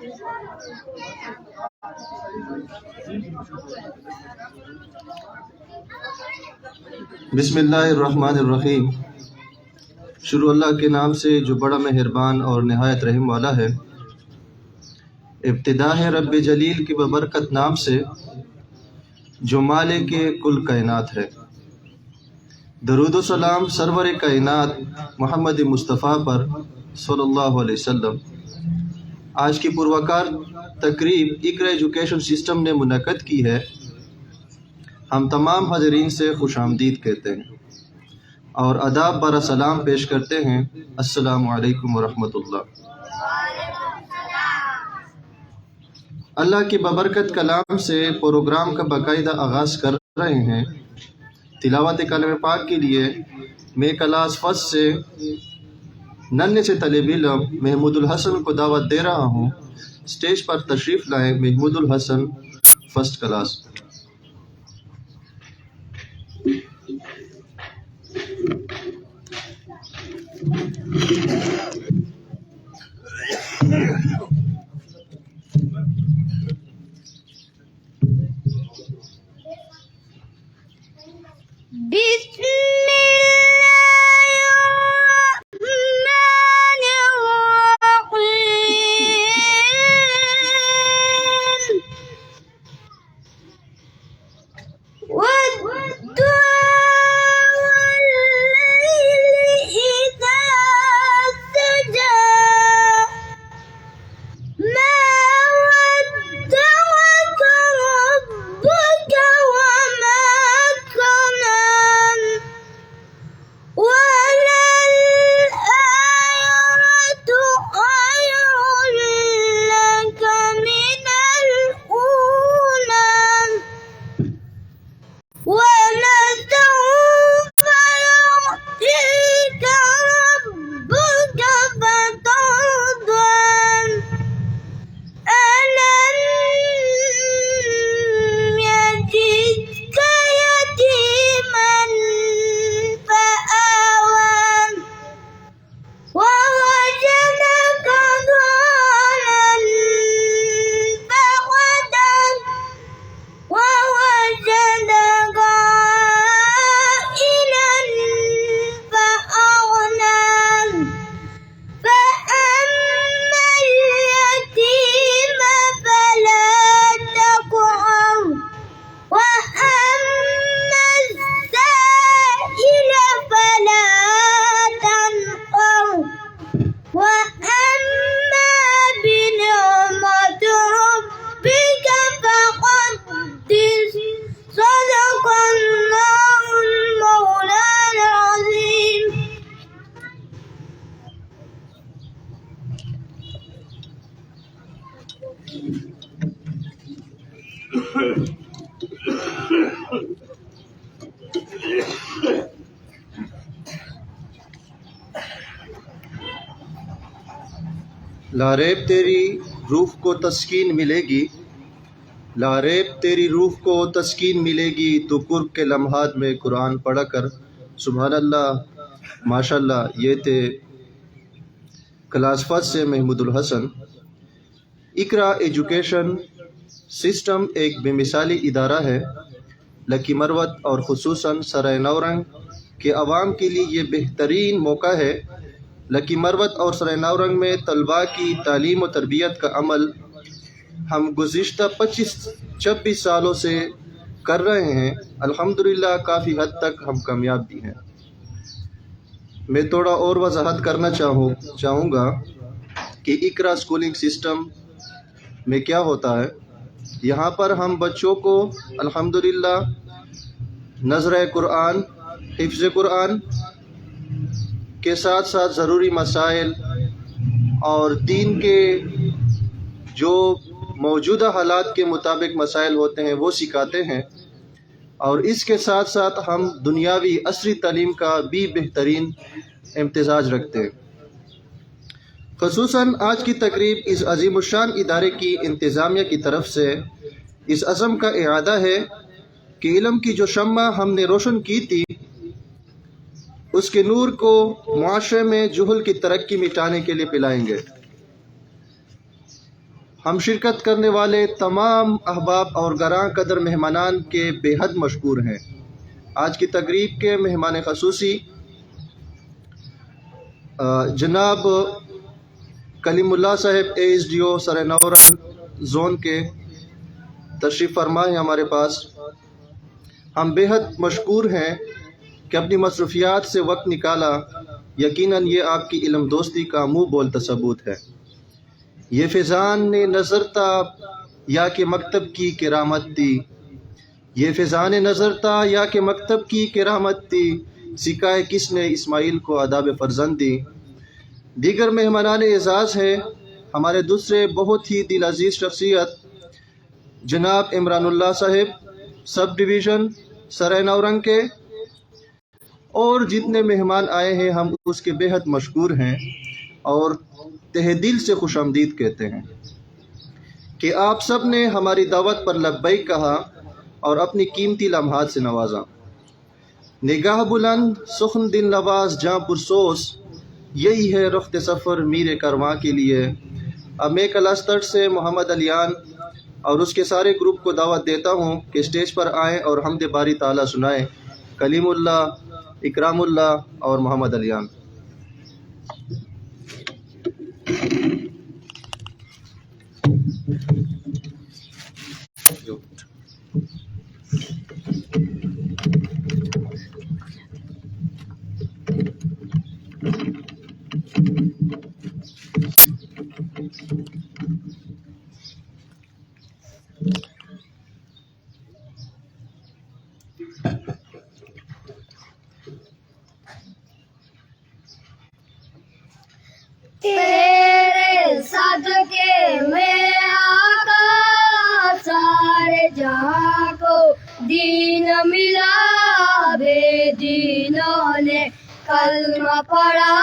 بسم اللہ الرحمن الرحیم۔ شروع اللہ کے نام سے جو بڑا مہربان اور نہایت رحم والا ہے۔ ابتدا ہے رب جلیل کی ببرکت نام سے جو مالک کل کائنات ہے۔ درود و سلام سرور کائنات محمد مصطفیٰ پر صلی اللہ علیہ وسلم۔ آج کی پروقار تقریب اقرا ایجوکیشن سسٹم نے منعقد کی ہے۔ ہم تمام حاضرین سے خوش آمدید کہتے ہیں اور آداب برا سلام پیش کرتے ہیں۔ السلام علیکم ورحمۃ اللہ۔ اللہ کی ببرکت کلام سے پروگرام کا باقاعدہ آغاز کر رہے ہیں۔ تلاوت کلام پاک کے لیے میں کلاس فرسٹ سے ننھے سے طالب علم محمود الحسن کو دعوت دے رہا ہوں۔ اسٹیج پر تشریف لائیں محمود الحسن، فرسٹ کلاس۔ بسم لاریب تیری روح کو تسکین ملے گی، لاریب تیری روح کو تسکین ملے گی تو قرب کے لمحات میں قرآن پڑھا کر۔ سبحان اللہ، ماشاء اللہ۔ یہ تھے کلاس فرسٹ سے محمود الحسن۔ اقرا ایجوکیشن سسٹم ایک بے مثالی ادارہ ہے۔ لکی مروت اور خصوصاً سرائے نورنگ کے عوام کے لیے یہ بہترین موقع ہے۔ لکی مروت اور سرائے نورنگ میں طلباء کی تعلیم و تربیت کا عمل ہم گزشتہ 25-26 سالوں سے کر رہے ہیں۔ الحمدللہ کافی حد تک ہم کامیاب بھی ہیں۔ میں تھوڑا اور وضاحت کرنا چاہوں گا کہ اقرا اسکولنگ سسٹم میں کیا ہوتا ہے۔ یہاں پر ہم بچوں کو الحمدللہ نظر قرآن، حفظ قرآن کے ساتھ ساتھ ضروری مسائل اور دین کے جو موجودہ حالات کے مطابق مسائل ہوتے ہیں وہ سکھاتے ہیں، اور اس کے ساتھ ساتھ ہم دنیاوی عصری تعلیم کا بھی بہترین امتزاج رکھتے ہیں۔ خصوصاً آج کی تقریب اس عظیم الشان ادارے کی انتظامیہ کی طرف سے اس عزم کا اعادہ ہے کہ علم کی جو شمع ہم نے روشن کی تھی اس کے نور کو معاشرے میں جہل کی ترقی مٹانے کے لیے پلائیں گے۔ ہم شرکت کرنے والے تمام احباب اور گراں قدر مہمانان کے بے حد مشکور ہیں۔ آج کی تقریب کے مہمان خصوصی جناب کلیم اللہ صاحب ASDO سرائے نورنگ زون کے تشریف فرما ہیں ہمارے پاس۔ ہم بے حد مشکور ہیں کہ اپنی مصروفیات سے وقت نکالا۔ یقیناً یہ آپ کی علم دوستی کا منہ بولتا ثبوت ہے۔ یہ فیضان نے نظر تا یا کہ مکتب کی کرامت تھی، یہ فیضان نظر تا یا کہ مکتب کی کرامت تھی، سکھائے کس نے اسماعیل کو آداب فرزندی۔ دیگر مہمانان اعزاز ہیں ہمارے دوسرے بہت ہی دل عزیز شخصیت جناب عمران اللہ صاحب سب ڈویژن سرائے نورنگ کے، اور جتنے مہمان آئے ہیں ہم اس کے بے حد مشکور ہیں اور تہ دل سے خوش آمدید کہتے ہیں کہ آپ سب نے ہماری دعوت پر لبیک کہا اور اپنی قیمتی لمحات سے نوازا۔ نگاہ بلند سخن دل نواز جاں پرسوس، یہی ہے رخت سفر میر کرواں کے لیے۔ اب میں کلاسٹر سے محمد علیان اور اس کے سارے گروپ کو دعوت دیتا ہوں کہ اسٹیج پر آئیں اور حمد باری تعالیٰ سنائیں۔ کلیم اللہ، اکرام اللہ اور محمد علیان۔ تیرے صدقے میں آقا سارے جہاں کو دین ملا، بے دینوں نے کلمہ پڑھا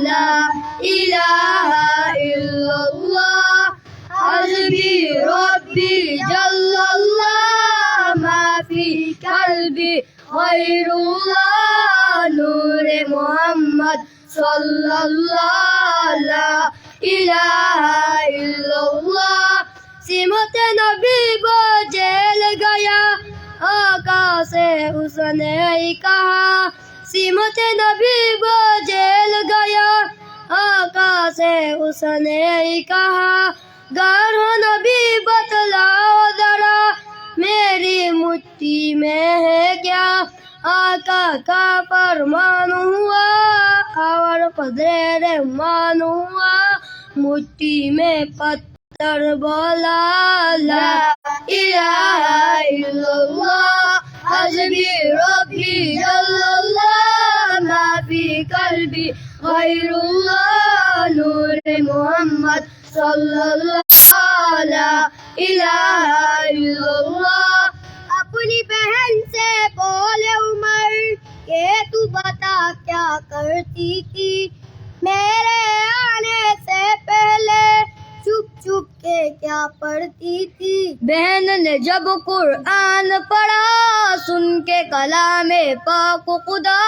لا الہ الا اللہ، حسبی ربی جل اللہ، ما فی قلبی غیر اللہ، نور محمد صلی اللہ لا الہ الا اللہ۔ سمت نبی وہ جیل گیا، آقا سے اس نے کہا، سمت نبی وہ جیل گیا، آقا سے اس نے کہا، گر ہو نبی بتلاؤ ذرا میری مٹھی میں ہے کیا۔ آقا کا فرمان ہوا اور قدر رحمان ہوا، مٹھی میں پتھر بولا لا الہ الا اللہ، حسبی ربی جل اللہ، ما فی قلبی غیر اللہ، نور محمد صلی اللہ لا الہ الا اللہ۔ اپنی بہن سے بولے عمر کہ تو بتا کیا کرتی تھی، میرے آنے سے پہلے چھپ چھپ کے کیا پڑھتی تھی۔ بہن نے جب قرآن پڑھا سن کے کلام پاک خدا،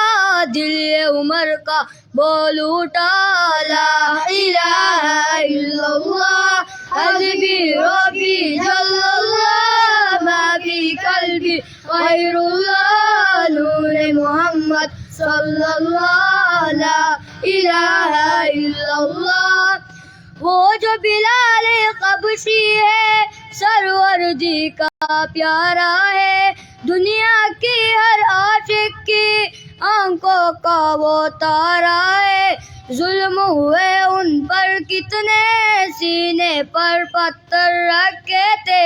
دل عمر کا بول اٹھا لا الہ الا اللہ، حسبی ربی جل اللہ، ما فی قلبی غیر اللہ، نور محمد صلی اللہ لا الہ الا اللہ۔ وہ جو بلال قبشی ہے سرور جی کا پیارا ہے، دنیا کی ہر عاشق کی آنکھوں کا وہ تارا ہے، ظلم ہوئے ان پر کتنے، سینے پر پتھر رکھے تھے،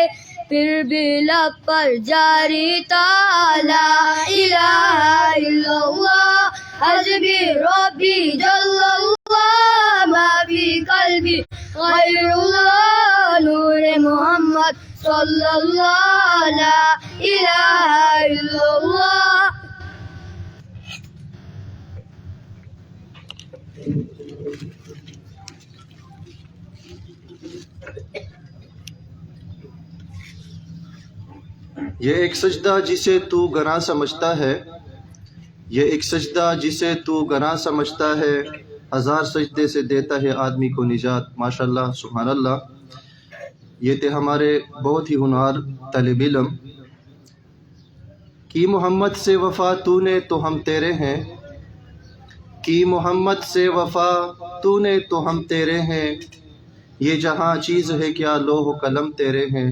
پھر بھی لب پر جاری تھا لا الہ الا اللہ، حسبی ربی جل اللہ، ما فی قلبی غیر اللہ، نور محمد صلی اللہ لا الہ الا اللہ۔ یہ ایک سجدہ جسے تو گناہ سمجھتا ہے، یہ ایک سجدہ جسے تو گناہ سمجھتا ہے، ہزار سجدے سے دیتا ہے آدمی کو نجات۔ ماشاءاللہ، سبحان اللہ۔ یہ تھے ہمارے بہت ہی ہونہار طالب علم۔ کی محمد سے وفا تو نے تو ہم تیرے ہیں، کی محمد سے وفا تو نے تو ہم تیرے ہیں، یہ جہاں چیز ہے کیا لوح و قلم تیرے ہیں۔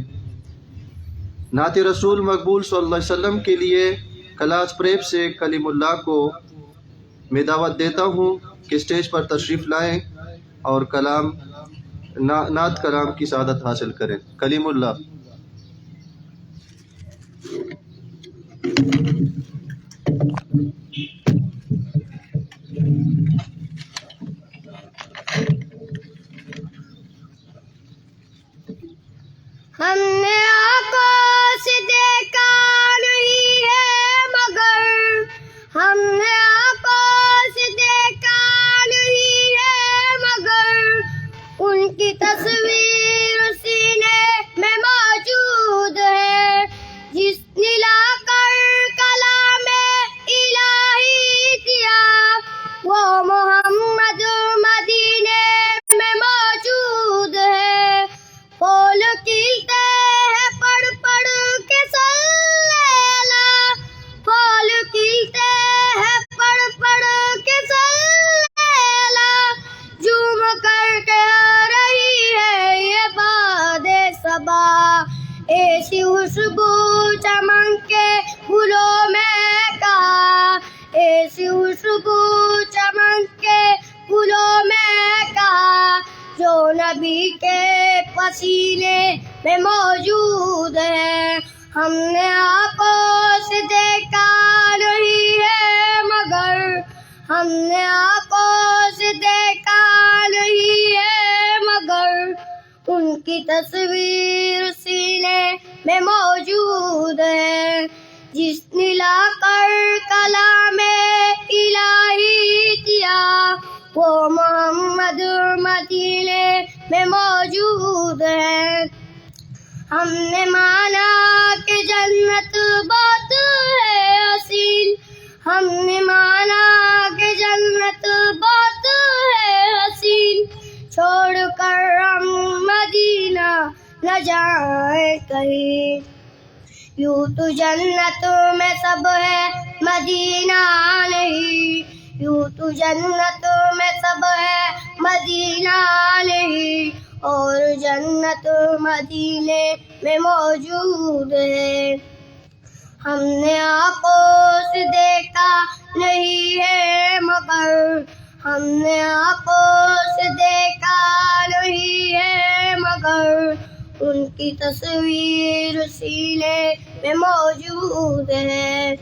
نعت رسول مقبول صلی اللہ علیہ وسلم کے لیے کلاس پریپ سے کلیم اللہ کو میں دعوت دیتا ہوں کہ اسٹیج پر تشریف لائیں اور نعت کلام کی سعادت حاصل کریں۔ کلیم اللہ۔ ہم نے آنکھوں سے دیکھا نہیں ہے مگر، ہم نے آنکھوں سے دیکھا نہیں ہے مگر، ان کی تصویر سینے میں موجود ہے، جس نے لا کر کلام الہی دیا، وہ محمد مدینے میں موجود ہے۔ پھول کھلتے ہیں پڑھ پڑھ کے صلی اللہ، پھول کھلتے ہیں پڑھ پڑھ کے صلی اللہ، جھوم کر کے آ رہی ہے یہ باد صبا، ایسی خوشبو چمن کے پھولوں میں کہا، ایسی خوشبو چمن کے پھولوں میں کہا، جو نبی کے پسینے میں موجود ہے۔ ہم نے آنکھوں سے دیکھا نہیں ہے مگر، ہم نے آنکھوں سے دیکھا نہیں ہے مگر، ان کی تصویر سینے میں موجود ہے، جس نے لا کر کلام الہی دیا، وہ محمد مدینے میں موجود ہے۔ ہم نے مانا کہ جنت بہت ہے حسین، ہم نے مانا کہ جنت بہت ہے حسین، چھوڑ کر ہم مدینہ نہ جائیں کہیں، یوں تو جنت میں سب ہے مدینہ نہیں، یوں تو جنت میں سب ہے مدینہ نہیں، اور جنت مدینے میں موجود ہے۔ ہم نے آنکھوں سے دیکھا نہیں ہے مگر، ہم نے آنکھوں سے دیکھا نہیں ہے مگر، ان کی تصویر سینے میں موجود ہے،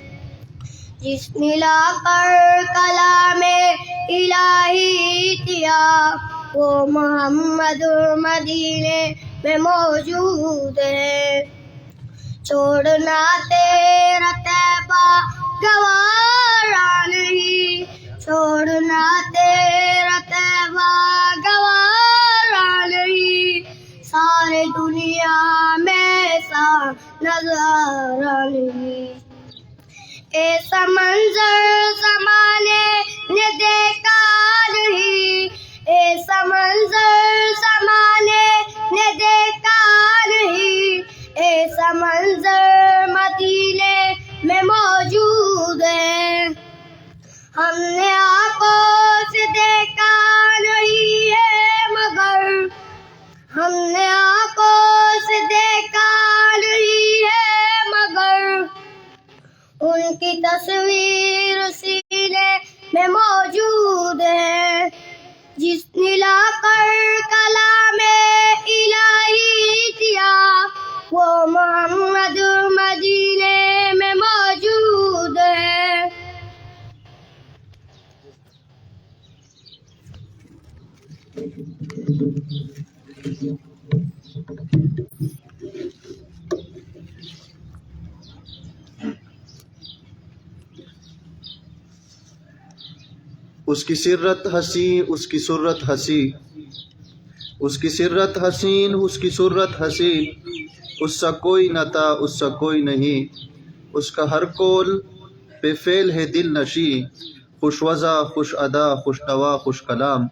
جس نے لا کر کلام الہی دیا، وہ محمد مدینے میں موجود ہے۔ چھوڑنا تیرا طیبہ گوارا نہیں، چھوڑنا تیرا طیبہ گوارا نہیں، سارے دنیا میں ایسا نظارہ نہیں، ایسا منظر زمانے نے دیکھا نہیں، ایسا منظر زمانے نے دیکھا نہیں، ایسا منظر مدینے میں موجود ہے۔ ہم نے آنکھوں سے دیکھا نہیں ہے مگر، ہم نے آنکھوں سے دیکھا نہیں ہے مگر، ان کی تصویر سینے میں موجود ہے، جس نے لا کر کلام الہی دیا، وہ محمد مدینے میں موجود ہے۔ اس کی سرت حسین، اس کی سرت حسین، اس کی سرت حسین، اس کی سرت حسین، اس سا کوئی نہ تھا، اس سا کوئی نہیں، اس کا ہر قول پہ فعل ہے دل نشیں، خوش وضع، خوش ادا، خوش نوا، خوش کلام،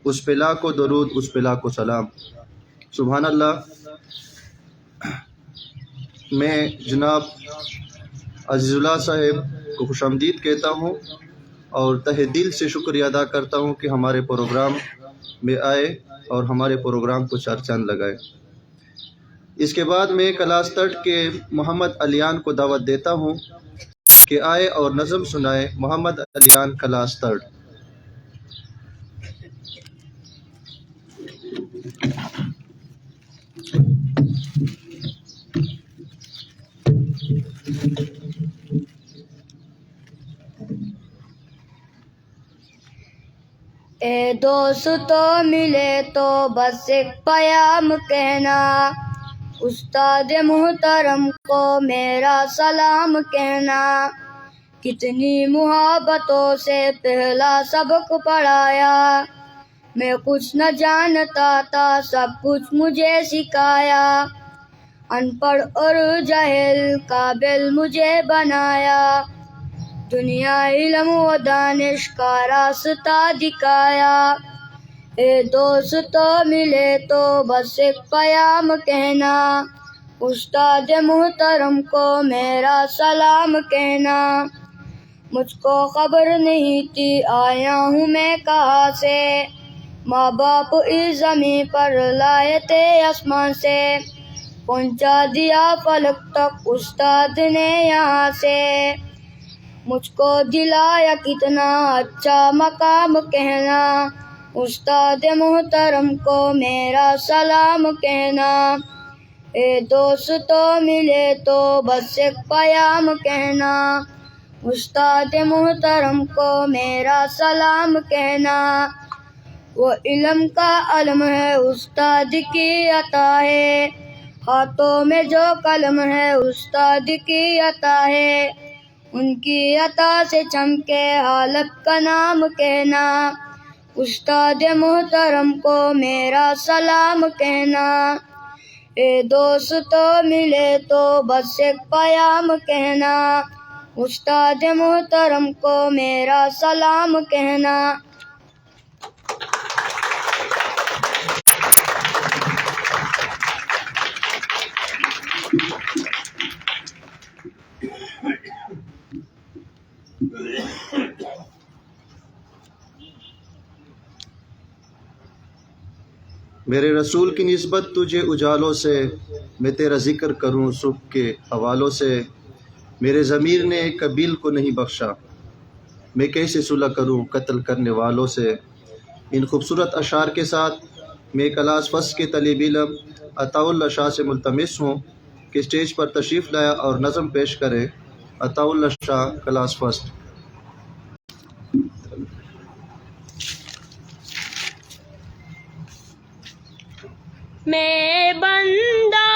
اس پہ لاکھوں درود، اس پہ لاکھوں سلام۔ سبحان اللہ۔ میں جناب عزیز اللہ صاحب کو خوش آمدید کہتا ہوں اور تہ دل سے شکریہ ادا کرتا ہوں کہ ہمارے پروگرام میں آئے اور ہمارے پروگرام کو چار چاند لگائے۔ اس کے بعد میں کلاس تھرڈ کے محمد علیان کو دعوت دیتا ہوں کہ آئے اور نظم سنائے۔ محمد علیان، کلاس تھرڈ۔ اے دوستو ملے تو بس ایک پیام کہنا، استاد محترم کو میرا سلام کہنا، کتنی محبتوں سے پہلا سبق پڑھایا، میں کچھ نہ جانتا تھا سب کچھ مجھے سکھایا، ان پڑھ اور جاہل قابل مجھے بنایا، دنیا علم و دانش کا راستہ دکھایا۔ اے دوستو ملے تو بس ایک پیام کہنا، استاد محترم کو میرا سلام کہنا، مجھ کو خبر نہیں تھی آیا ہوں میں کہاں سے، ماں باپ اس زمین پر لائے تھے آسمان سے، پہنچا دیا فلک تک استاد نے یہاں سے، مجھ کو دلایا کتنا اچھا مقام کہنا، استاد محترم کو میرا سلام کہنا۔ اے دوستو ملے تو بس ایک پیام کہنا، استاد محترم کو میرا سلام کہنا، وہ علم کا علم ہے استاد کی عطا ہے، ہاتھوں میں جو قلم ہے استاد کی عطا ہے، ان کی عطا سے چمکے حالت کا نام کہنا، استاد محترم کو میرا سلام کہنا۔ اے دوستو ملے تو بس ایک پیام کہنا، استاد محترم کو میرا سلام کہنا۔ میرے رسول کی نسبت تجھے اجالوں سے، میں تیرا ذکر کروں صبح کے حوالوں سے، میرے ضمیر نے قبیل کو نہیں بخشا، میں کیسے صلح کروں قتل کرنے والوں سے۔ ان خوبصورت اشعار کے ساتھ میں کلاس فسٹ کے طالب علم عطاء اللہ شاہ سے ملتمس ہوں کہ اسٹیج پر تشریف لائے اور نظم پیش کرے۔ عطاء اللہ شاہ، کلاس فسٹ۔ میں بندہ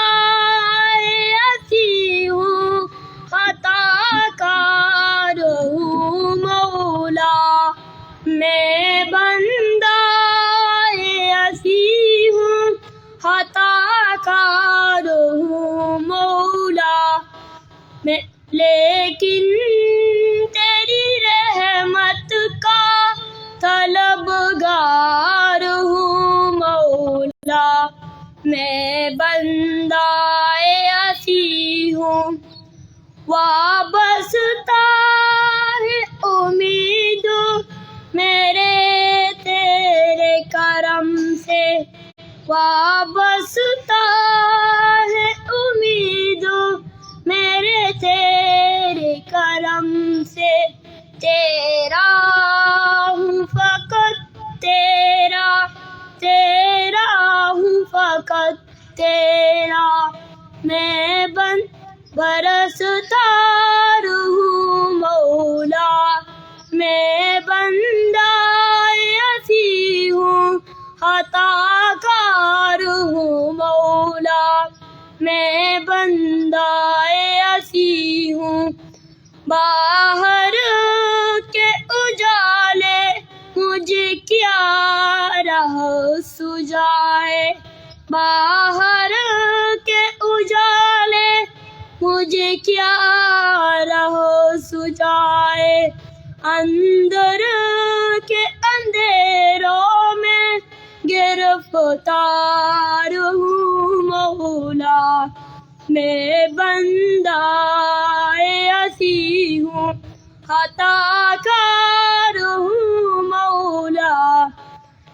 ایسی ہوں خطا کار ہوں مولا، میں بندہ ایسی ہوں خطا کار ہوں مولا، میں لیکن تیری رحمت کا طلبگار ہوں مولا، میں بندہ ایسی ہوں وابستہ ہے امید میرے تیرے کرم سے، وابستہ ہے امید میرے تیرے کرم سے، تیرا ہوں فقط تیرا، تیرا ہوں فقط تیرا، میں برستار ہوں مولا، میں بندہ ایسی ہوں خطا کار ہوں مولا، میں بندہ ایسی ہوں باہر کے اجالے مجھے کیا راہ سجائے، باہر کے اجالے مجھے کیا راہ سجائے، اندر کے اندھیروں میں گرفتار ہوں مولا، میں بندہ اسی ہوں، خطا کار ہوں مولا،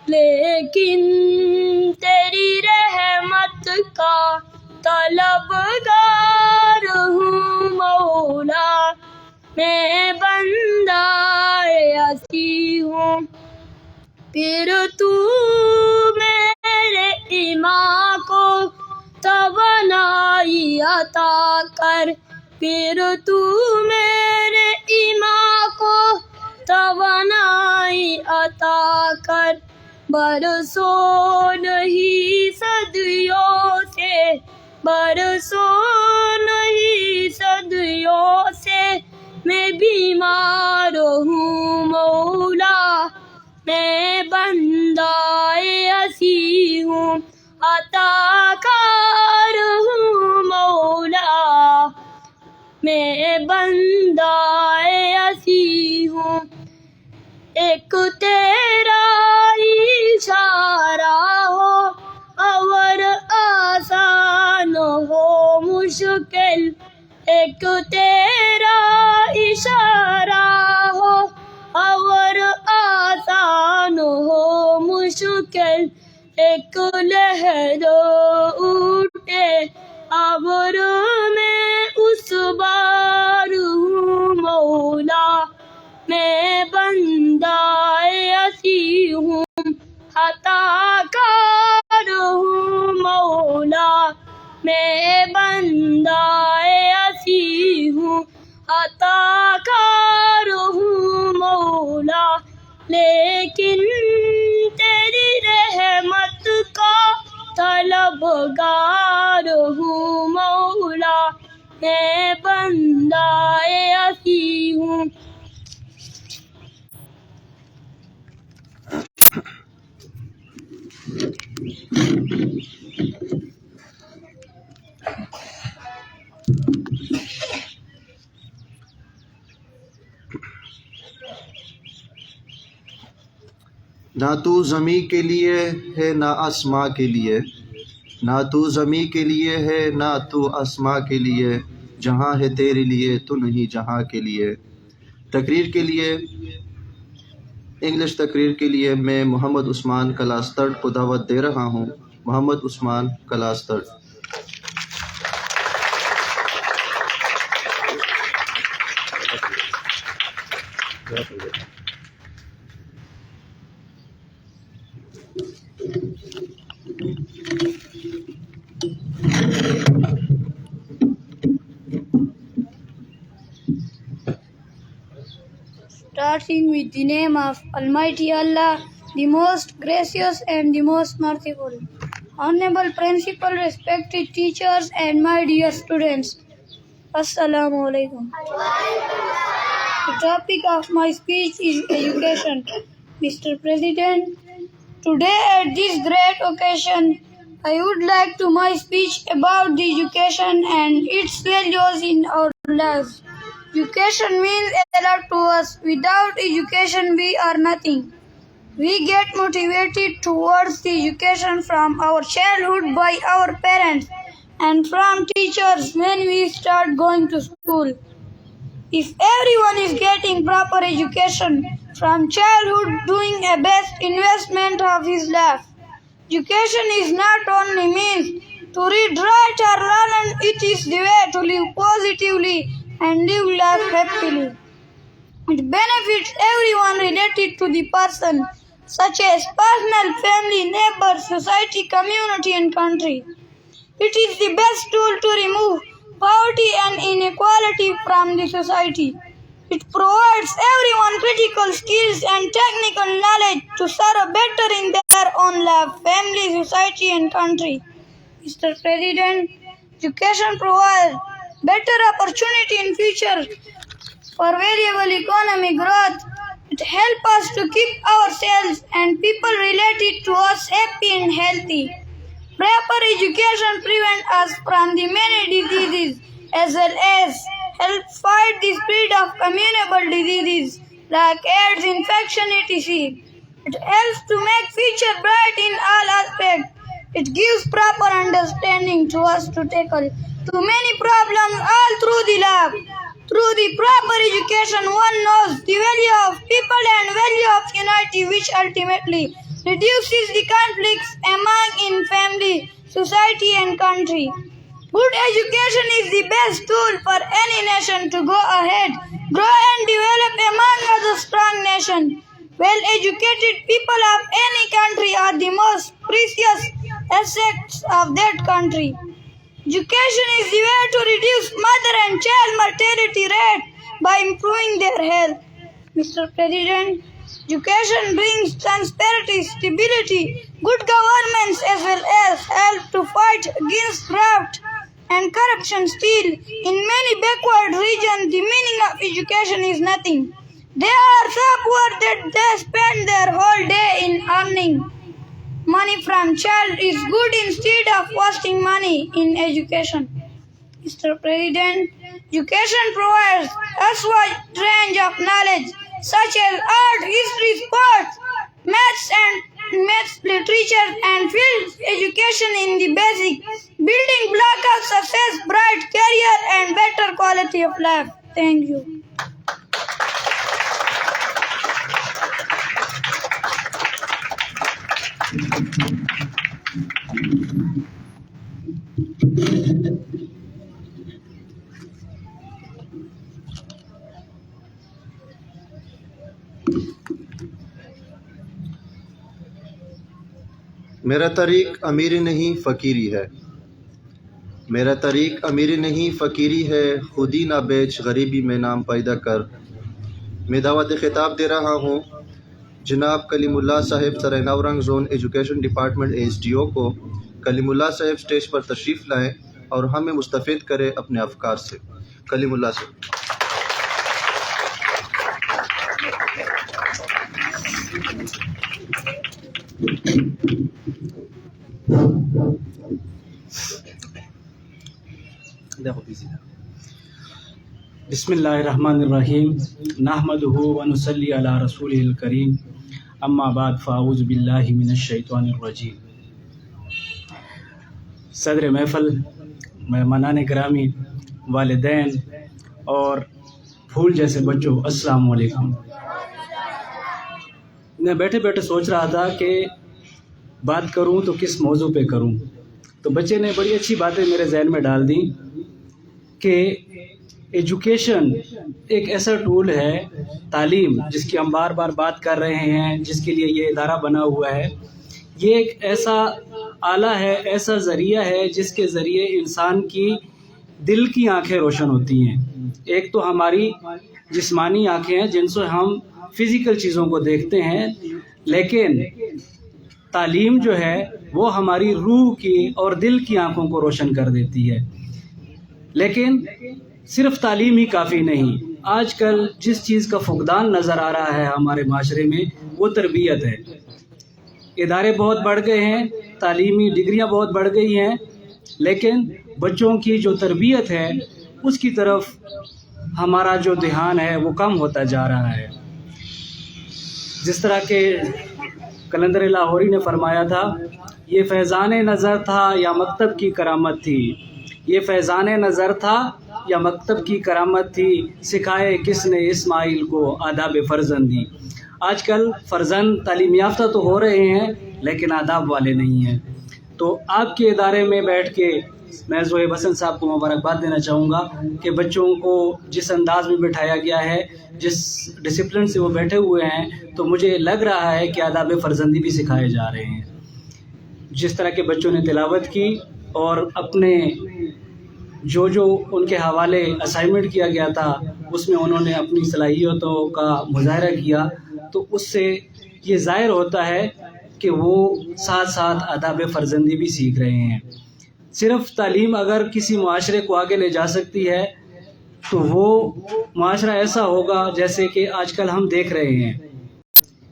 لیکن تیری رحمت کا طلبگار ہوں مولا، میں بندہ اسی ہوں۔ پھر تو میرے ایمان کو توانائی عطا کر، پھر تو میرے ایمان کو توانائی عطا کر، برسوں نہیں صدیوں سے، برسوں نہیں صدیوں سے میں بیمار ہوں مولا، میں بندہ اسی ہوں، عطا کار ہوں مولا، میں بندہ اسی ہوں۔ ایک تیرا اشارہ ہو اور آسان ہو مشکل، ایک تیرا اشارہ ہو اور آسان ہو مشکل، ایک لہر اٹھے ابر میں اس بار ہوں مولا، میں بندہ اسی ہوں، عطا کار ہوں مولا، میں بندہ اسی ہوں، عطا کار ہوں مولا، لیکن تیری رحمت کا طلبگار ہوں مولا، میں بندہ اسی ہوں۔ نہ تو زمیں کے لیے ہے نہ آسماں کے لیے، نہ تو زمیں کے لیے ہے نہ تو آسماں کے لیے، جہاں ہے تیرے لیے تو نہیں جہاں کے لیے۔ تقریر کے لیے، انگلش تقریر کے لیے میں محمد عثمان کلاس 3 کو دعوت دے رہا ہوں۔ Muhammad Usman class 3۔ Starting with the name of Almighty Allah, the most gracious and the most merciful. Honorable Principal, respected teachers, and my dear students, Assalamu alaikum. The topic of my speech is education. Mr. President, today at this great occasion, I would like to my speech about the education and its values in our lives. Education means a lot to us. Without education, we are nothing. We get motivated towards the education from our childhood by our parents and from teachers when we start going to school. If everyone is getting proper education from childhood, doing a best investment of his life. Education is not only means to read, write or learn, it is the way to live positively and live life happily. It benefits everyone related to the person, such as personal, family, neighbors, society, community and country. It is the best tool to remove poverty and inequality from the society. It provides everyone critical skills and technical knowledge to serve better in their own life, family, society and country. Mr. President, education provides better opportunity in future for variable economic growth. It helps us to keep ourselves and people related to us happy and healthy. Proper education prevents us from the many diseases as well as help fight the spread of communicable diseases like AIDS, infection, etc. It helps to make future bright in all aspects. It gives proper understanding to us to tackle too many problems all through the lab. Through the proper education, one knows the value of people and value of unity, which ultimately reduces the conflicts among in family, society and country. Good education is the best tool for any nation to go ahead, grow and develop among other strong nations. Well-educated people of any country are the most precious assets of that country. Education is the way to reduce mother and child mortality rate by improving their health. Mr. President, education brings prosperity, stability, good governance as well as help to fight against graft and corruption. Still, in many backward regions, the meaning of education is nothing. They are so poor that they spend their whole day in earning money from child. Is good instead of wasting money in education. Mr. President, education provides us wide range of knowledge such as art, history, sports, maths, literature and field education in the basic building block of success, bright career and better quality of life. Thank you. میرا طریق امیری نہیں فقیری ہے، میرا طریق امیری نہیں فقیری ہے، خودی نہ بیچ غریبی میں نام پیدا کر۔ میں دعوت خطاب دے رہا ہوں جناب کلیم اللہ صاحب Sarai Naurang zone education department ASDO کو۔ کلیم اللہ صاحب سٹیج پر تشریف لائیں اور ہمیں مستفید کرے اپنے افکار سے۔ کلیم اللہ صاحب۔ بسم اللہ الرحمن الرحیم، نحمدہ ونصلی علی رسولہ الکریم، اما بعد فاعوذ باللہ من الشیطان الرجیم۔ صدر محفل، مہمانان گرامی، والدین اور پھول جیسے بچوں، السلام علیکم۔ میں بیٹھے بیٹھے سوچ رہا تھا کہ بات کروں تو کس موضوع پہ کروں، تو بچے نے بڑی اچھی باتیں میرے ذہن میں ڈال دیں کہ ایجوکیشن ایک ایسا ٹول ہے، تعلیم جس کی ہم بار بار بات کر رہے ہیں، جس کے لیے یہ ادارہ بنا ہوا ہے، یہ ایک ایسا آلہ ہے، ایسا ذریعہ ہے جس کے ذریعے انسان کی دل کی آنکھیں روشن ہوتی ہیں۔ ایک تو ہماری جسمانی آنکھیں ہیں جن سے ہم فزیکل چیزوں کو دیکھتے ہیں، لیکن تعلیم جو ہے وہ ہماری روح کی اور دل کی آنکھوں کو روشن کر دیتی ہے۔ لیکن صرف تعلیم ہی کافی نہیں، آج کل جس چیز کا فقدان نظر آ رہا ہے ہمارے معاشرے میں وہ تربیت ہے۔ ادارے بہت بڑھ گئے ہیں، تعلیمی ڈگریاں بہت بڑھ گئی ہیں، لیکن بچوں کی جو تربیت ہے اس کی طرف ہمارا جو دھیان ہے وہ کم ہوتا جا رہا ہے۔ جس طرح کہ قلندر لاہوری نے فرمایا تھا، یہ فیضان نظر تھا یا مکتب کی کرامت تھی، یہ فیضان نظر تھا یا مکتب کی کرامت تھی، سکھائے کس نے اسماعیل کو آداب فرزندی۔ آج کل فرزند تعلیم یافتہ تو ہو رہے ہیں لیکن آداب والے نہیں ہیں۔ تو آپ کے ادارے میں بیٹھ کے میں زہیب حسن صاحب کو مبارکباد دینا چاہوں گا کہ بچوں کو جس انداز میں بٹھایا گیا ہے، جس ڈسپلن سے وہ بیٹھے ہوئے ہیں، تو مجھے لگ رہا ہے کہ آداب فرزندی بھی سکھائے جا رہے ہیں۔ جس طرح کے بچوں نے تلاوت کی اور اپنے جو ان کے حوالے اسائنمنٹ کیا گیا تھا اس میں انہوں نے اپنی صلاحیتوں کا مظاہرہ کیا، تو اس سے یہ ظاہر ہوتا ہے کہ وہ ساتھ ساتھ آداب فرزندی بھی سیکھ رہے ہیں۔ صرف تعلیم اگر کسی معاشرے کو آگے لے جا سکتی ہے تو وہ معاشرہ ایسا ہوگا جیسے کہ آج کل ہم دیکھ رہے ہیں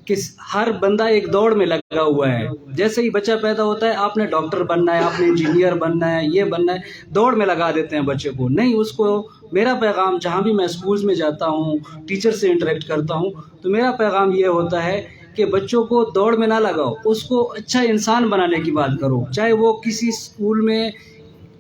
کہ ہر بندہ ایک دوڑ میں لگا ہوا ہے۔ جیسے ہی بچہ پیدا ہوتا ہے، آپ نے ڈاکٹر بننا ہے، آپ نے انجینئر بننا ہے، یہ بننا ہے، دوڑ میں لگا دیتے ہیں بچے کو۔ نہیں، اس کو میرا پیغام، جہاں بھی میں اسکولز میں جاتا ہوں، ٹیچر سے انٹریکٹ کرتا ہوں، تو میرا پیغام یہ ہوتا ہے کہ بچوں کو دوڑ میں نہ لگاؤ، اس کو اچھا انسان بنانے کی بات کرو۔ چاہے وہ کسی اسکول میں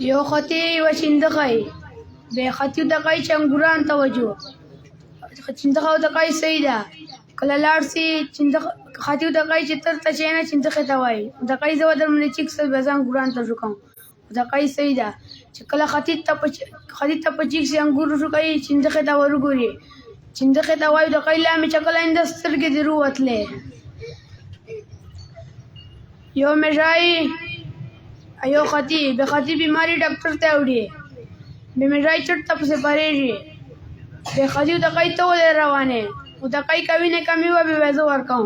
یو خطی و چندقای به خطی دقای چنگوران توجه چندقا دقای سیدا کله لارسی چندق خطی دقای چتر تچینا چندقه توای دقای زو در من چیک سل بزان ګوران ته شکم دقای سیدا کله خطی ته پچیک سی انګور شکای چندقه تا ورګوري چندقه توای دقای لامه چکل اندستر کې درو وتله یو مجای ایو خطی به خطی بیماری ډاکټر ته وړي به مجای چټ تپ سے پریږي به خطی دقای ته ول روانه او دقای کوي نه کمی و به وځو ورکاو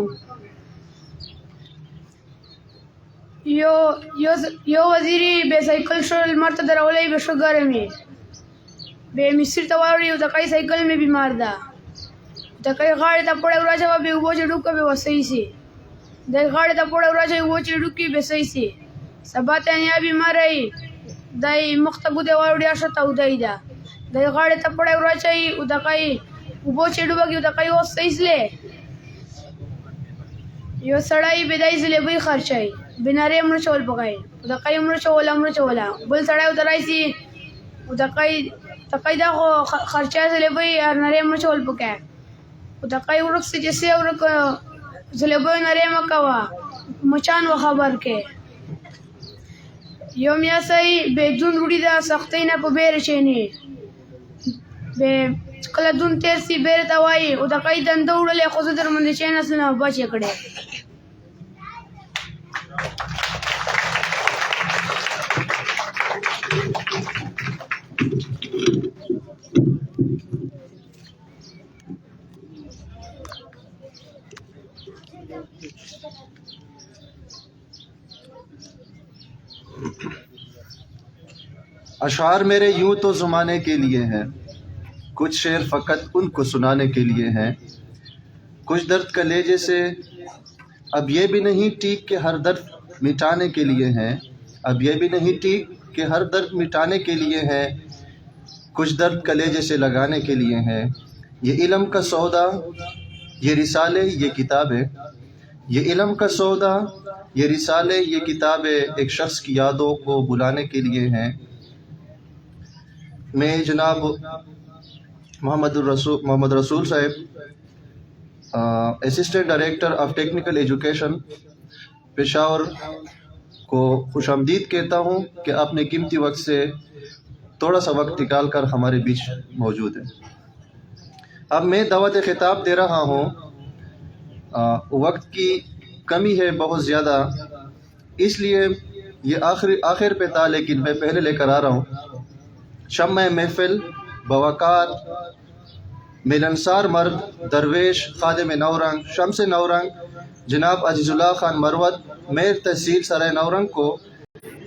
یو وزیری به سایکل شول مرته درولې به شګرمي به مصر ته وړي او دقای سایکل می بیمار ده دقای غاړه ته پړ راځي به وو چې ډوکه به وسې سي د غاړه ته پړ راځي وو چې ډوکی به سې سي سبا ته یا بیماری دای مختګو دی وړیا شته او دای دا دای غاړه ته پړې ورچای او دکای وبو چډو بګیو دکای او سېسله یو سړی بدای زله به خرچای بناره امر چول پکای دکای امر چول بل سړی درایسي او دکای دا خرچای زله به ناره امر چول پکای او دکای ورکس جسه ورک زله به ناره مکوا مچان و خبر کې یو میاسای به دون وړي دا سختۍ نه په بیر چینی به کله دون تیر سی بیر تا وای او دکای دند وړلې خو زه درمند چین اصل نه بچ کړي اشعار میرے یوں تو زمانے کے لیے ہیں، کچھ شعر فقط ان کو سنانے کے لیے ہیں، کچھ درد کلیجے سے اب یہ بھی نہیں ٹھیک کہ ہر درد مٹانے کے لیے ہیں، اب یہ بھی نہیں ٹھیک کہ ہر درد مٹانے کے لیے ہیں، کچھ درد کلیجے سے لگانے کے لیے ہیں۔ یہ علم کا سودا، یہ رسالے، یہ کتابیں، یہ علم کا سودا، یہ رسالے، یہ کتابیں ایک شخص کی یادوں کو بلانے کے لیے ہیں۔ میں جناب محمد رسول صاحب، assistant director of technical education Peshawar کو خوش آمدید کہتا ہوں کہ اپنے قیمتی وقت سے تھوڑا سا وقت نکال کر ہمارے بیچ موجود ہے۔ اب میں دعوت خطاب دے رہا ہوں، وقت کی کمی ہے بہت زیادہ، اس لیے یہ آخر پہ تھا، لیکن میں پہلے لے کر آ رہا ہوں۔ شمع محفل، بوقار، ملنسار مرد، درویش، خادم نورنگ، شمس نورنگ، جناب عزیز اللہ خان مروت، میر تحصیل سرائے نورنگ کو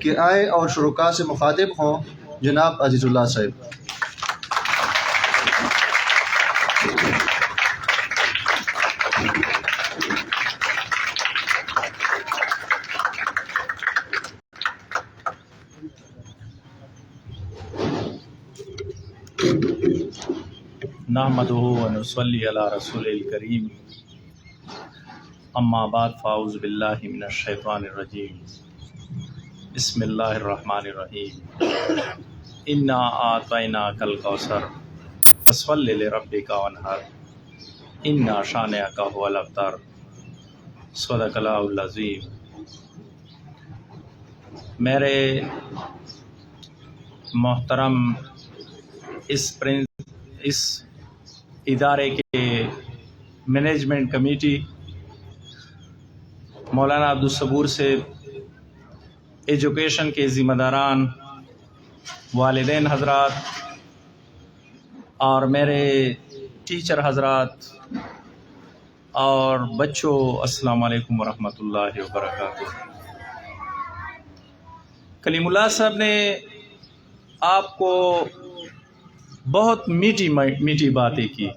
کہ آئیں اور شرکا سے مخاطب ہوں جناب عزیز اللہ صاحب۔ نحمدہ ونصلی علی رسول الکریم، اما بعد فاعوذ باللہ من الشیطان الرجیم، بسم اللہ الرحمن الرحیم۔ انا اعطیناک الکوثر فصلی لربک وانحر ان شانئک هو الابتر، صدق اللہ العظیم۔ میرے محترم اس ادارے کے مینجمنٹ کمیٹی، مولانا عبدالصبور سے ایجوکیشن کے ذمہ داران، والدین حضرات اور میرے ٹیچر حضرات اور بچوں، السلام علیکم ورحمۃ اللہ وبرکاتہ۔ کلیم اللہ صاحب نے آپ کو بہت میٹھی باتیں کی،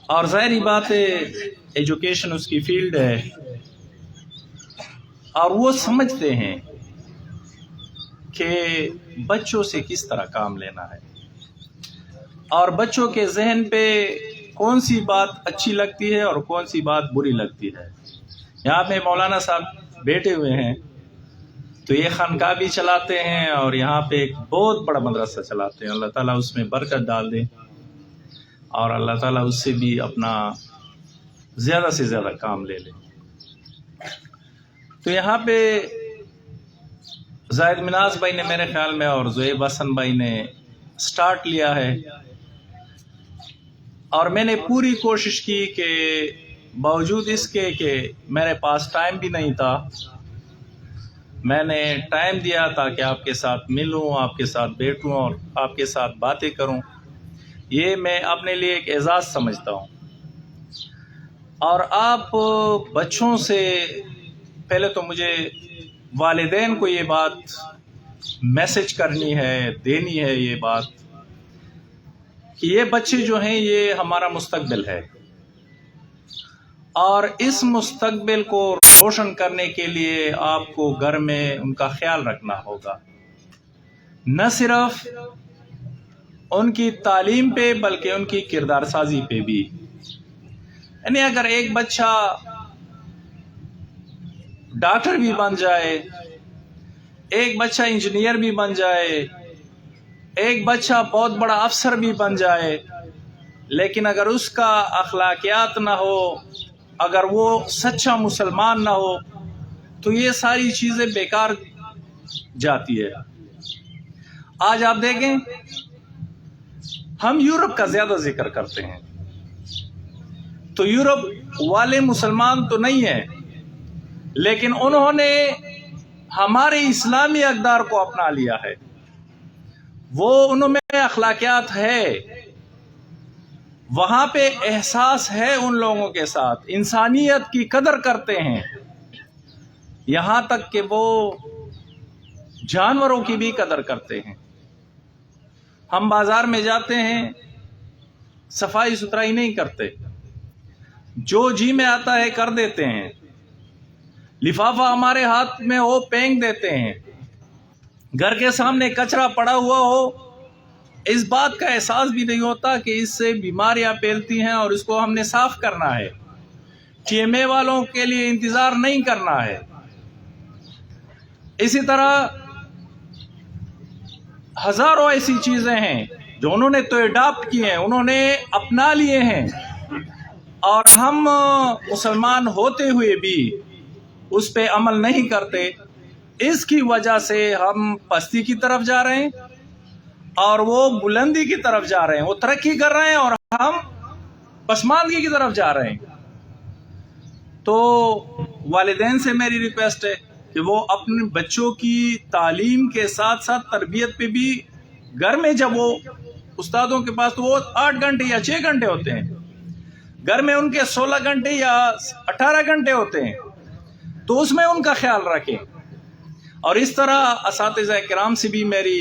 اور ظاہری بات ہے ایجوکیشن اس کی فیلڈ ہے، اور وہ سمجھتے ہیں کہ بچوں سے کس طرح کام لینا ہے، اور بچوں کے ذہن پہ کون سی بات اچھی لگتی ہے اور کون سی بات بری لگتی ہے۔ یہاں پہ مولانا صاحب بیٹھے ہوئے ہیں تو یہ خانقاہ بھی چلاتے ہیں اور یہاں پہ ایک بہت بڑا مدرسہ چلاتے ہیں، اللہ تعالیٰ اس میں برکت ڈال دے اور اللہ تعالیٰ اس سے بھی اپنا زیادہ سے زیادہ کام لے لے۔ تو یہاں پہ زاہد مناز بھائی نے میرے خیال میں اور زہیب حسن بھائی نے سٹارٹ لیا ہے، اور میں نے پوری کوشش کی کہ باوجود اس کے کہ میرے پاس ٹائم بھی نہیں تھا، میں نے ٹائم دیا تاکہ آپ کے ساتھ ملوں، آپ کے ساتھ بیٹھوں اور آپ کے ساتھ باتیں کروں۔ یہ میں اپنے لیے ایک اعزاز سمجھتا ہوں۔ اور آپ بچوں سے پہلے تو مجھے والدین کو یہ بات میسج کرنی ہے، دینی ہے یہ بات کہ یہ بچے جو ہیں یہ ہمارا مستقبل ہے، اور اس مستقبل کو روشن کرنے کے لیے آپ کو گھر میں ان کا خیال رکھنا ہوگا، نہ صرف ان کی تعلیم پہ بلکہ ان کی کردار سازی پہ بھی۔ یعنی اگر ایک بچہ ڈاکٹر بھی بن جائے، ایک بچہ انجینئر بھی بن جائے، ایک بچہ بہت بڑا افسر بھی بن جائے، لیکن اگر اس کا اخلاقیات نہ ہو، اگر وہ سچا مسلمان نہ ہو، تو یہ ساری چیزیں بیکار جاتی ہے۔ آج آپ دیکھیں، ہم یورپ کا زیادہ ذکر کرتے ہیں، تو یورپ والے مسلمان تو نہیں ہیں، لیکن انہوں نے ہمارے اسلامی اقدار کو اپنا لیا ہے، وہ انہوں میں اخلاقیات ہے، وہاں پہ احساس ہے ان لوگوں کے ساتھ، انسانیت کی قدر کرتے ہیں، یہاں تک کہ وہ جانوروں کی بھی قدر کرتے ہیں۔ ہم بازار میں جاتے ہیں، صفائی ستھرائی نہیں کرتے، جو جی میں آتا ہے کر دیتے ہیں، لفافہ ہمارے ہاتھ میں ہو پھینک دیتے ہیں، گھر کے سامنے کچرا پڑا ہوا ہو، اس بات کا احساس بھی نہیں ہوتا کہ اس سے بیماریاں پھیلتی ہیں اور اس کو ہم نے صاف کرنا ہے، ٹی ایم اے والوں کے لیے انتظار نہیں کرنا ہے۔ اسی طرح ہزاروں ایسی چیزیں ہیں جو انہوں نے تو اڈاپٹ کی ہیں، انہوں نے اپنا لیے ہیں، اور ہم مسلمان ہوتے ہوئے بھی اس پہ عمل نہیں کرتے۔ اس کی وجہ سے ہم پستی کی طرف جا رہے ہیں اور وہ بلندی کی طرف جا رہے ہیں، وہ ترقی کر رہے ہیں اور ہم پسماندگی کی طرف جا رہے ہیں۔ تو والدین سے میری ریکویسٹ ہے کہ وہ اپنے بچوں کی تعلیم کے ساتھ ساتھ تربیت پہ بھی، گھر میں جب وہ استادوں کے پاس تو وہ 8 گھنٹے یا 6 گھنٹے ہوتے ہیں، گھر میں ان کے 16 گھنٹے یا 18 گھنٹے ہوتے ہیں، تو اس میں ان کا خیال رکھیں۔ اور اس طرح اساتذہ کرام سے بھی میری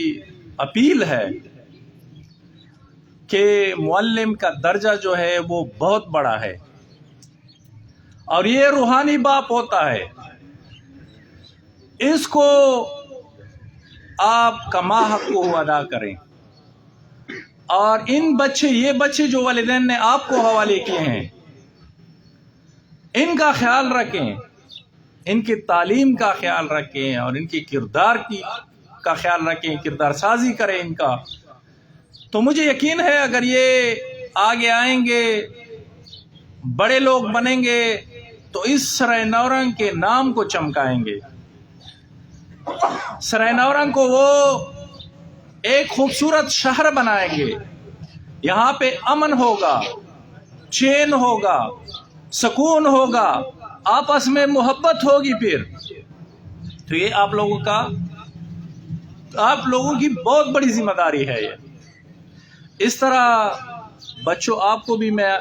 اپیل ہے کہ معلم کا درجہ جو ہے وہ بہت بڑا ہے، اور یہ روحانی باپ ہوتا ہے، اس کو آپ کما حق کو ادا کریں، اور یہ بچے جو والدین نے آپ کو حوالے کیے ہیں، ان کا خیال رکھیں، ان کی تعلیم کا خیال رکھیں، اور ان کی کردار کا خیال رکھیں، کردار سازی کریں ان کا۔ تو مجھے یقین ہے اگر یہ آگے آئیں گے، بڑے لوگ بنیں گے، تو اس سرائے نورنگ کے نام کو چمکائیں گے، سرائے نورنگ کو وہ ایک خوبصورت شہر بنائیں گے، یہاں پہ امن ہوگا، چین ہوگا، سکون ہوگا، آپس میں محبت ہوگی۔ پھر تو یہ آپ لوگوں کی بہت بڑی ذمہ داری ہے یہ۔ اس طرح بچوں، آپ کو بھی میں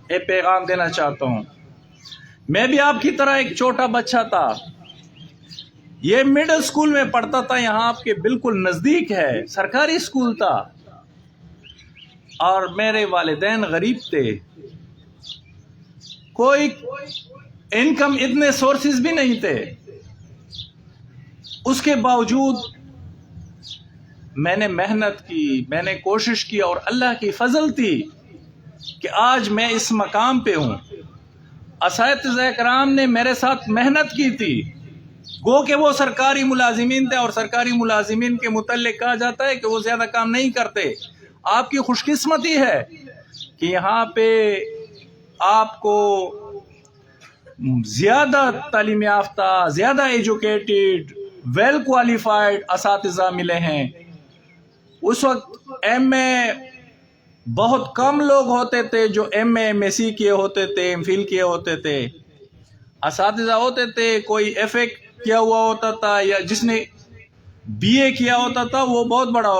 ایک پیغام دینا چاہتا ہوں، میں بھی آپ کی طرح ایک چھوٹا بچہ تھا، یہ مڈل اسکول میں پڑھتا تھا، یہاں آپ کے بالکل نزدیک ہے، سرکاری اسکول تھا، اور میرے والدین غریب تھے، کوئی انکم اتنے سورسز بھی نہیں تھے، اس کے باوجود میں نے محنت کی، میں نے کوشش کی، اور اللہ کی فضل تھی کہ آج میں اس مقام پہ ہوں۔ اساتذہ کرام نے میرے ساتھ محنت کی تھی، گو کہ وہ سرکاری ملازمین تھے، اور سرکاری ملازمین کے متعلق کہا جاتا ہے کہ وہ زیادہ کام نہیں کرتے۔ آپ کی خوش قسمتی ہے کہ یہاں پہ آپ کو زیادہ تعلیم یافتہ، زیادہ ایجوکیٹڈ، ویل کوالیفائڈ اساتذہ ملے ہیں۔ اس وقت ایم اے بہت کم لوگ ہوتے تھے جو ایم اے، ایم ایس سی کیے ہوتے تھے، ایم فل کیے ہوتے تھے، اساتذہ ہوتے تھے کوئی ایف اے کیا ہوا ہوتا تھا، یا جس نے بی اے کیا ہوتا تھا وہ بہت بڑا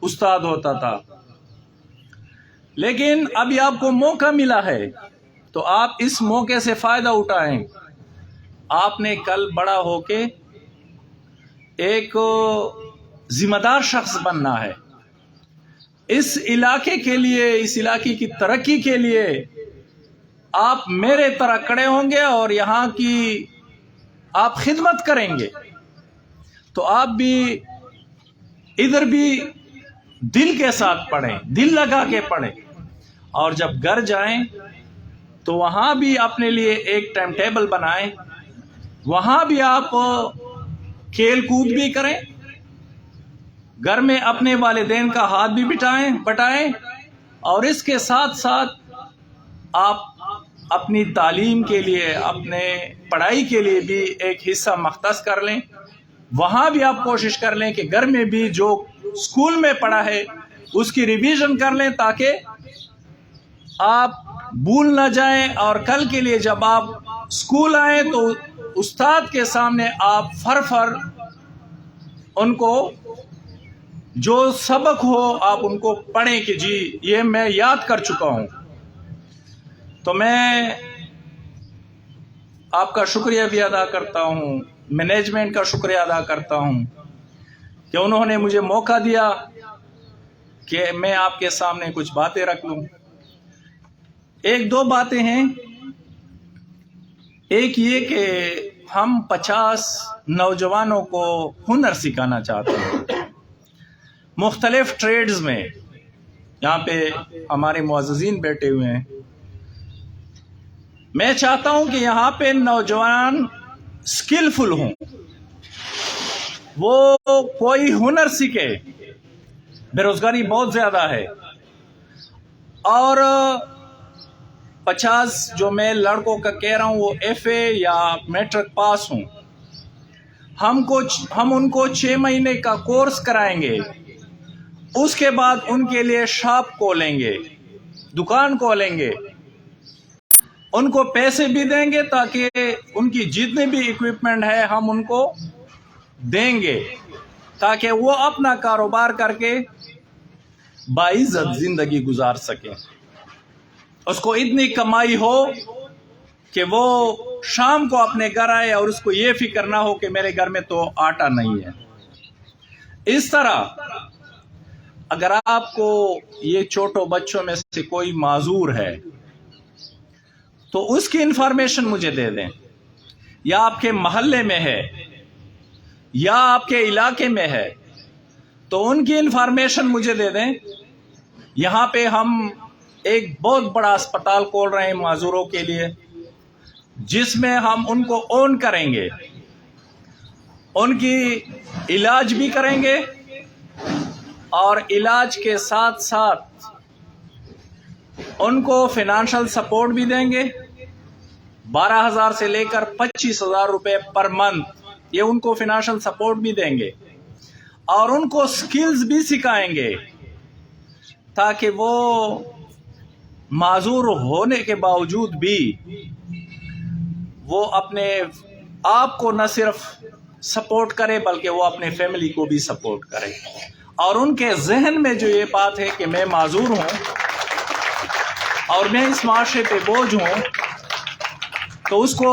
استاد ہوتا تھا۔ لیکن ابھی آپ کو موقع ملا ہے تو آپ اس موقع سے فائدہ اٹھائیں۔ آپ نے کل بڑا ہو کے ایک ذمہ دار شخص بننا ہے، اس علاقے کے لیے، اس علاقے کی ترقی کے لیے آپ میرے طرح کھڑے ہوں گے، اور یہاں کی آپ خدمت کریں گے تو آپ بھی ادھر بھی دل کے ساتھ پڑھیں، دل لگا کے پڑھیں، اور جب گھر جائیں تو وہاں بھی اپنے لیے ایک ٹائم ٹیبل بنائیں، وہاں بھی آپ کھیل کود بھی کریں، گھر میں اپنے والدین کا ہاتھ بھی بٹائیں، اور اس کے ساتھ ساتھ آپ اپنی تعلیم کے لیے، اپنے پڑھائی کے لیے بھی ایک حصہ مختص کر لیں۔ وہاں بھی آپ کوشش کر لیں کہ گھر میں بھی جو اسکول میں پڑھا ہے اس کی ریویژن کر لیں، تاکہ آپ بھول نہ جائیں، اور کل کے لیے جب آپ اسکول آئیں تو استاد کے سامنے آپ فر ان کو جو سبق ہو آپ ان کو پڑھیں کہ جی یہ میں یاد کر چکا ہوں۔ تو میں آپ کا شکریہ بھی ادا کرتا ہوں، مینجمنٹ کا شکریہ ادا کرتا ہوں کہ انہوں نے مجھے موقع دیا کہ میں آپ کے سامنے کچھ باتیں رکھ لوں۔ ایک دو باتیں ہیں، ایک یہ کہ ہم 50 نوجوانوں کو ہنر سکھانا چاہتے ہیں مختلف ٹریڈز میں۔ یہاں پہ ہمارے معززین بیٹھے ہوئے ہیں، میں چاہتا ہوں کہ یہاں پہ نوجوان اسکلفل ہوں، وہ کوئی ہنر سیکھے۔ بے روزگاری بہت زیادہ ہے، اور 50 جو میں لڑکوں کا کہہ رہا ہوں وہ FA یا میٹرک پاس ہوں، ہم ان کو 6 مہینے کا کورس کرائیں گے، اس کے بعد ان کے لیے شاپ کھولیں گے، دکان کھولیں گے، ان کو پیسے بھی دیں گے تاکہ ان کی جتنے بھی اکوپمنٹ ہے ہم ان کو دیں گے، تاکہ وہ اپنا کاروبار کر کے باعزت زندگی گزار سکیں، اس کو اتنی کمائی ہو کہ وہ شام کو اپنے گھر آئے اور اس کو یہ فکر نہ ہو کہ میرے گھر میں تو آٹا نہیں ہے۔ اس طرح اگر آپ کو یہ چھوٹوں بچوں میں سے کوئی معذور ہے تو اس کی انفارمیشن مجھے دے دیں، یا آپ کے محلے میں ہے یا آپ کے علاقے میں ہے تو ان کی انفارمیشن مجھے دے دیں۔ یہاں پہ ہم ایک بہت بڑا اسپتال کھول رہے ہیں معذوروں کے لیے، جس میں ہم ان کو اون کریں گے، ان کی علاج بھی کریں گے، اور علاج کے ساتھ ساتھ ان کو فائنانشل سپورٹ بھی دیں گے۔ 12,000 سے لے کر 25,000 روپے پر منتھ یہ ان کو فائنانشل سپورٹ بھی دیں گے، اور ان کو سکلز بھی سکھائیں گے تاکہ وہ معذور ہونے کے باوجود بھی وہ اپنے آپ کو نہ صرف سپورٹ کرے بلکہ وہ اپنے فیملی کو بھی سپورٹ کرے، اور ان کے ذہن میں جو یہ بات ہے کہ میں معذور ہوں اور میں اس معاشرے پہ بوجھ ہوں، تو اس کو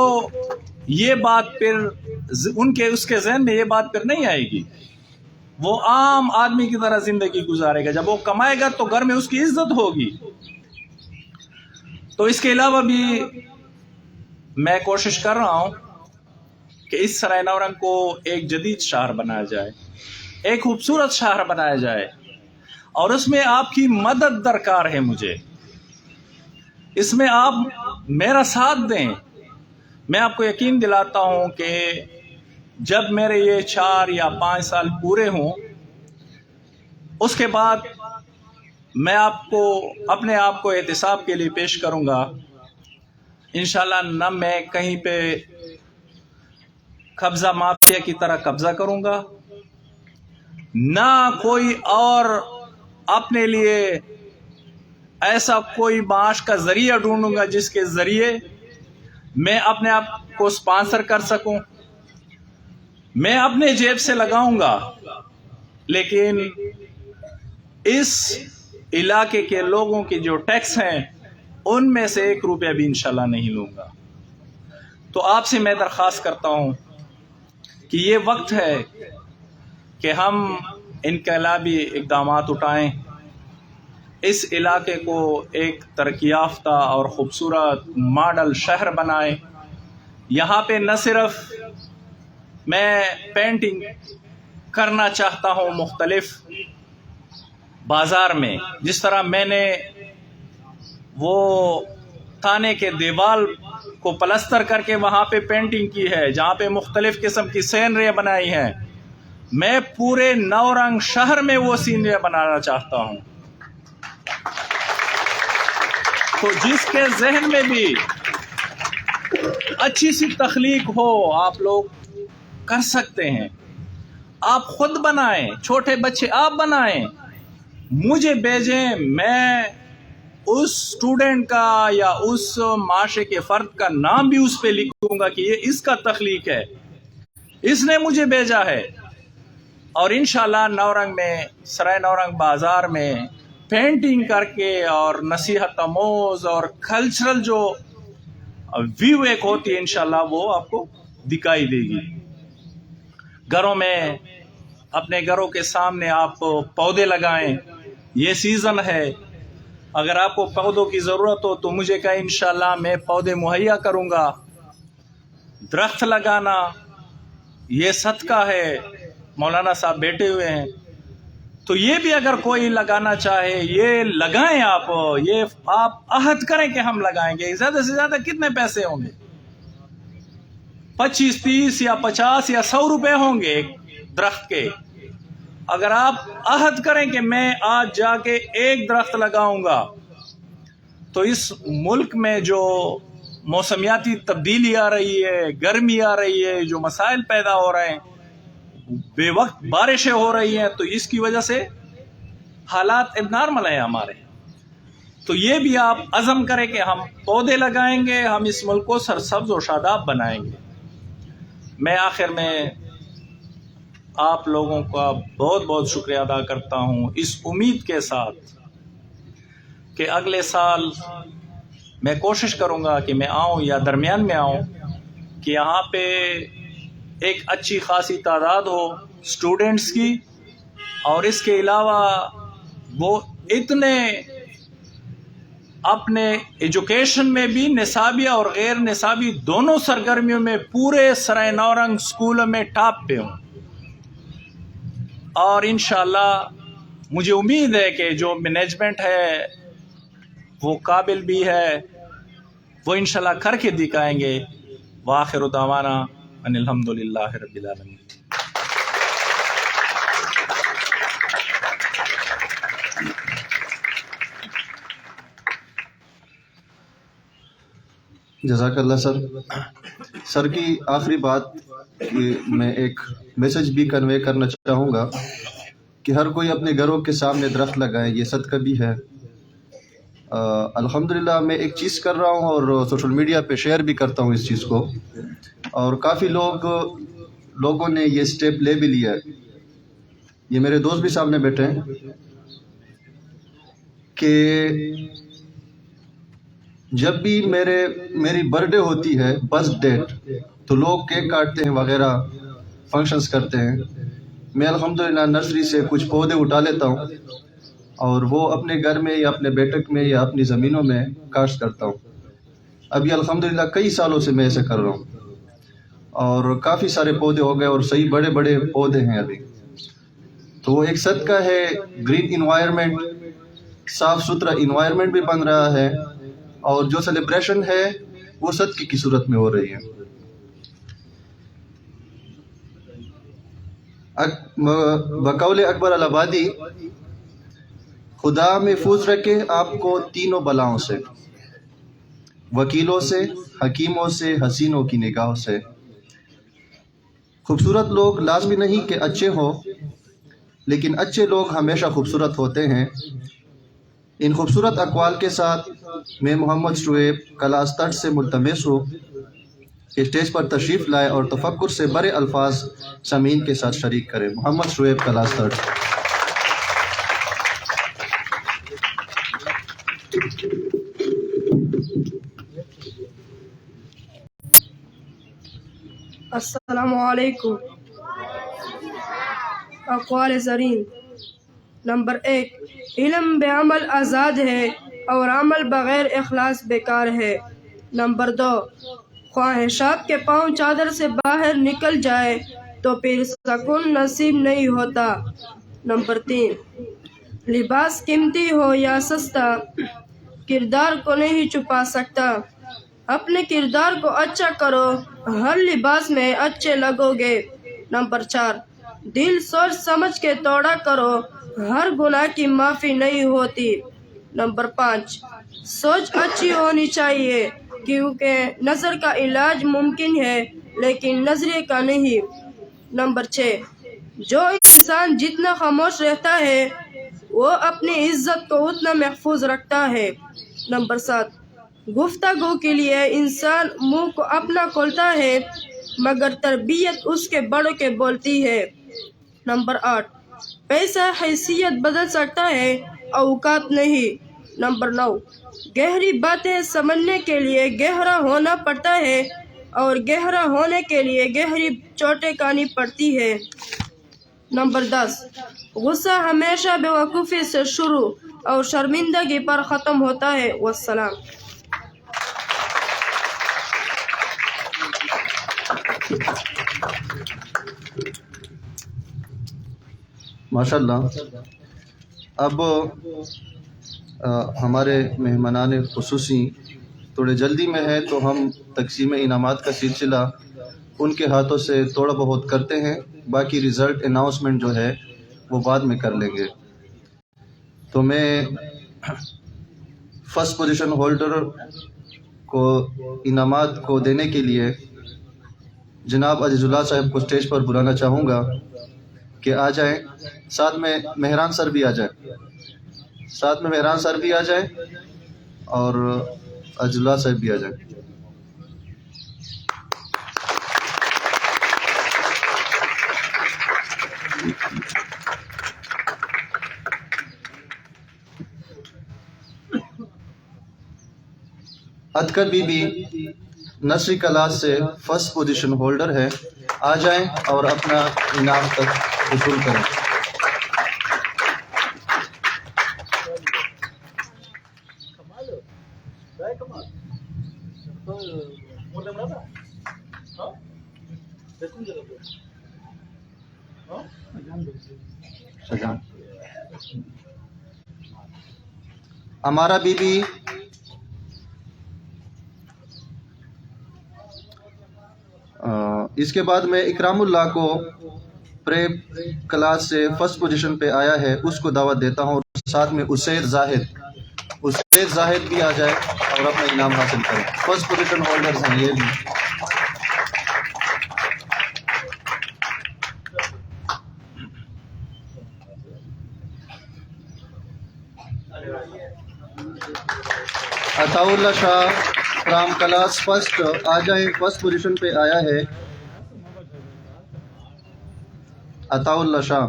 یہ بات پھر اس کے ذہن میں یہ بات پھر نہیں آئے گی، وہ عام آدمی کی طرح زندگی گزارے گا۔ جب وہ کمائے گا تو گھر میں اس کی عزت ہوگی۔ تو اس کے علاوہ بھی میں کوشش کر رہا ہوں کہ اس سرائے نورنگ کو ایک جدید شہر بنایا جائے، ایک خوبصورت شہر بنایا جائے، اور اس میں آپ کی مدد درکار ہے مجھے، اس میں آپ میرا ساتھ دیں۔ میں آپ کو یقین دلاتا ہوں کہ جب میرے یہ 4 یا 5 سال پورے ہوں، اس کے بعد میں آپ کو اپنے آپ کو احتساب کے لیے پیش کروں گا۔ انشاءاللہ نہ میں کہیں پہ قبضہ مافیا کی طرح قبضہ کروں گا، نہ کوئی اور اپنے لیے ایسا کوئی معاش کا ذریعہ ڈھونڈوں گا جس کے ذریعے میں اپنے آپ کو سپانسر کر سکوں۔ میں اپنے جیب سے لگاؤں گا، لیکن اس علاقے کے لوگوں کے جو ٹیکس ہیں ان میں سے 1 روپیہ بھی انشاءاللہ نہیں لوں گا۔ تو آپ سے میں درخواست کرتا ہوں کہ یہ وقت ہے کہ ہم انقلابی اقدامات اٹھائیں، اس علاقے کو ایک ترقی یافتہ اور خوبصورت ماڈل شہر بنائیں۔ یہاں پہ نہ صرف میں پینٹنگ کرنا چاہتا ہوں مختلف بازار میں. جس طرح میں نے وہ تانے کے دیوال کو پلستر کر کے وہاں پہ پینٹنگ کی ہے, جہاں پہ مختلف قسم کی سینریاں بنائی ہیں, میں پورے نورنگ شہر میں وہ سینریاں بنانا چاہتا ہوں. تو جس کے ذہن میں بھی اچھی سی تخلیق ہو, آپ لوگ کر سکتے ہیں. آپ خود بنائیں, چھوٹے بچے آپ بنائیں, مجھے بھیجیں, میں اس اسٹوڈنٹ کا یا اس معاشرے کے فرد کا نام بھی اس پہ لکھوں گا کہ یہ اس کا تخلیق ہے, اس نے مجھے بھیجا ہے. اور انشاءاللہ نورنگ میں, سرائے نورنگ بازار میں پینٹنگ کر کے اور نصیحت آموز اور کلچرل جو ویو ایک ہوتی ہے, انشاءاللہ وہ آپ کو دکھائی دے گی. گھروں میں, اپنے گھروں کے سامنے آپ پودے لگائیں, یہ سیزن ہے. اگر آپ کو پودوں کی ضرورت ہو تو مجھے کہیں, انشاءاللہ میں پودے مہیا کروں گا. درخت لگانا یہ صدقہ ہے, مولانا صاحب بیٹھے ہوئے ہیں, تو یہ بھی اگر کوئی لگانا چاہے یہ لگائیں. آپ عہد کریں کہ ہم لگائیں گے. زیادہ سے زیادہ کتنے پیسے ہوں گے؟ 25 30 یا 50 یا 100 روپے ہوں گے ایک درخت کے. اگر آپ عہد کریں کہ میں آج جا کے ایک درخت لگاؤں گا, تو اس ملک میں جو موسمیاتی تبدیلی آ رہی ہے, گرمی آ رہی ہے, جو مسائل پیدا ہو رہے ہیں, بے وقت بارشیں ہو رہی ہیں, تو اس کی وجہ سے حالات اب نارمل ہیں ہمارے. تو یہ بھی آپ عزم کریں کہ ہم پودے لگائیں گے, ہم اس ملک کو سرسبز و شاداب بنائیں گے. میں آخر میں آپ لوگوں کا بہت بہت شکریہ ادا کرتا ہوں, اس امید کے ساتھ کہ اگلے سال میں کوشش کروں گا کہ میں آؤں یا درمیان میں آؤں, کہ یہاں پہ ایک اچھی خاصی تعداد ہو اسٹوڈنٹس کی, اور اس کے علاوہ وہ اتنے اپنے ایجوکیشن میں بھی نصابی اور غیر نصابی دونوں سرگرمیوں میں پورے سرائے نورنگ اسکولوں میں ٹاپ پہ ہوں. اور انشاءاللہ مجھے امید ہے کہ جو مینجمنٹ ہے وہ قابل بھی ہے, وہ انشاءاللہ کر کے دکھائیں گے. وآخر دعوانا ان الحمدللہ رب العالمین. جزاک اللہ سر کی آخری بات کہ میں ایک میسج بھی کنوے کرنا چاہوں گا کہ ہر کوئی اپنے گھروں کے سامنے درخت لگائے, یہ صدقہ بھی ہے. الحمدللہ میں ایک چیز کر رہا ہوں اور سوشل میڈیا پہ شیئر بھی کرتا ہوں اس چیز کو, اور کافی لوگوں نے یہ سٹیپ لے بھی لیا ہے. یہ میرے دوست بھی سامنے بیٹھے ہیں کہ جب بھی میری برتھ ڈے ہوتی ہے, برتھ ڈیٹ, تو لوگ کیک کاٹتے ہیں وغیرہ فنکشنز کرتے ہیں. میں الحمدللہ نرسری سے کچھ پودے اٹھا لیتا ہوں اور وہ اپنے گھر میں یا اپنے بیٹک میں یا اپنی زمینوں میں کاشت کرتا ہوں. ابھی الحمدللہ کئی سالوں سے میں ایسے کر رہا ہوں, اور کافی سارے پودے ہو گئے اور صحیح بڑے بڑے پودے ہیں ابھی. تو وہ ایک صدقہ ہے, گرین انوائرمنٹ, صاف ستھرا انوائرمنٹ بھی بن رہا ہے, اور جو سیلیبریشن ہے وہ صدقے کی صورت میں ہو رہی ہے. بقول اکبر الآبادی, خدا محفوظ رکھے آپ کو تینوں بلاؤں سے, وکیلوں سے, حکیموں سے, حسینوں کی نگاہوں سے. خوبصورت لوگ لازمی نہیں کہ اچھے ہوں, لیکن اچھے لوگ ہمیشہ خوبصورت ہوتے ہیں. ان خوبصورت اقوال کے ساتھ میں محمد شعیب کلاس ترٹ سے ملتمس ہوں کہ اسٹیج پر تشریف لائے اور تفکر سے بڑے الفاظ سامعین کے ساتھ شریک کرے. محمد شعیب کلاس ترٹ. السلام علیکم. اقوال زرین. نمبر 1, علم بے عمل آزاد ہے اور عمل بغیر اخلاص بیکار ہے. نمبر 2, خواہشات کے پاؤں چادر سے باہر نکل جائے تو پھر سکون نصیب نہیں ہوتا۔ نمبر 3، لباس قیمتی ہو یا سستا کردار کو نہیں چھپا سکتا۔ اپنے کردار کو اچھا کرو، ہر لباس میں اچھے لگو گے۔ نمبر 4، دل سوچ سمجھ کے توڑا کرو، ہر گناہ کی معافی نہیں ہوتی۔ نمبر 5، سوچ اچھی ہونی چاہیے، کیونکہ نظر کا علاج ممکن ہے لیکن نظریے کا نہیں۔ نمبر 6، جو انسان جتنا خاموش رہتا ہے وہ اپنی عزت کو اتنا محفوظ رکھتا ہے۔ نمبر 7، گفتگو کے لیے انسان منہ کو اپنا کھولتا ہے مگر تربیت اس کے بڑوں کے بولتی ہے۔ نمبر 8، پیسہ حیثیت بدل سکتا ہے، اوقات نہیں۔ نمبر 9، گہری باتیں سمجھنے کے لیے گہرا ہونا پڑتا ہے اور گہرا ہونے کے لیے گہری چوٹیں کھانی پڑتی ہے۔ نمبر 10، غصہ ہمیشہ بیوقوفی سے شروع اور شرمندگی پر ختم ہوتا ہے۔ والسلام۔ ماشاءاللہ۔ اب ہمارے مہمانان خصوصی تھوڑے جلدی میں ہے تو ہم تقسیم انعامات کا سلسلہ ان کے ہاتھوں سے تھوڑا بہت کرتے ہیں، باقی رزلٹ اناؤنسمنٹ جو ہے وہ بعد میں کر لیں گے۔ تو میں فرسٹ پوزیشن ہولڈر کو انعامات کو دینے کے لیے جناب عزیز اللہ صاحب کو اسٹیج پر بلانا چاہوں گا کہ آ جائیں، ساتھ میں مہران سر بھی آ جائیں، ساتھ میں مہران سر بھی آ جائیں اور عزیز اللہ صاحب بھی آ جائیں۔ ادکر بی بی نرسری کلاس سے فرسٹ پوزیشن ہولڈر ہے، آ جائیں اور اپنا انعام تک وصول کریں۔ ہمارا بی بی اس کے بعد میں اکرام اللہ کو پریپ کلاس سے فرسٹ پوزیشن پہ آیا ہے، اس کو دعوت دیتا ہوں، اور ساتھ میں اسیر زاہد بھی آ جائے اور اپنا انعام حاصل کرے۔ فرسٹ پوزیشن ہولڈرز ہیں یہ بھی۔ عطاء اللہ شاہ فرام کلاس فرسٹ آ جائیں، فرسٹ پوزیشن پہ آیا ہے عطاء اللہ شاہ۔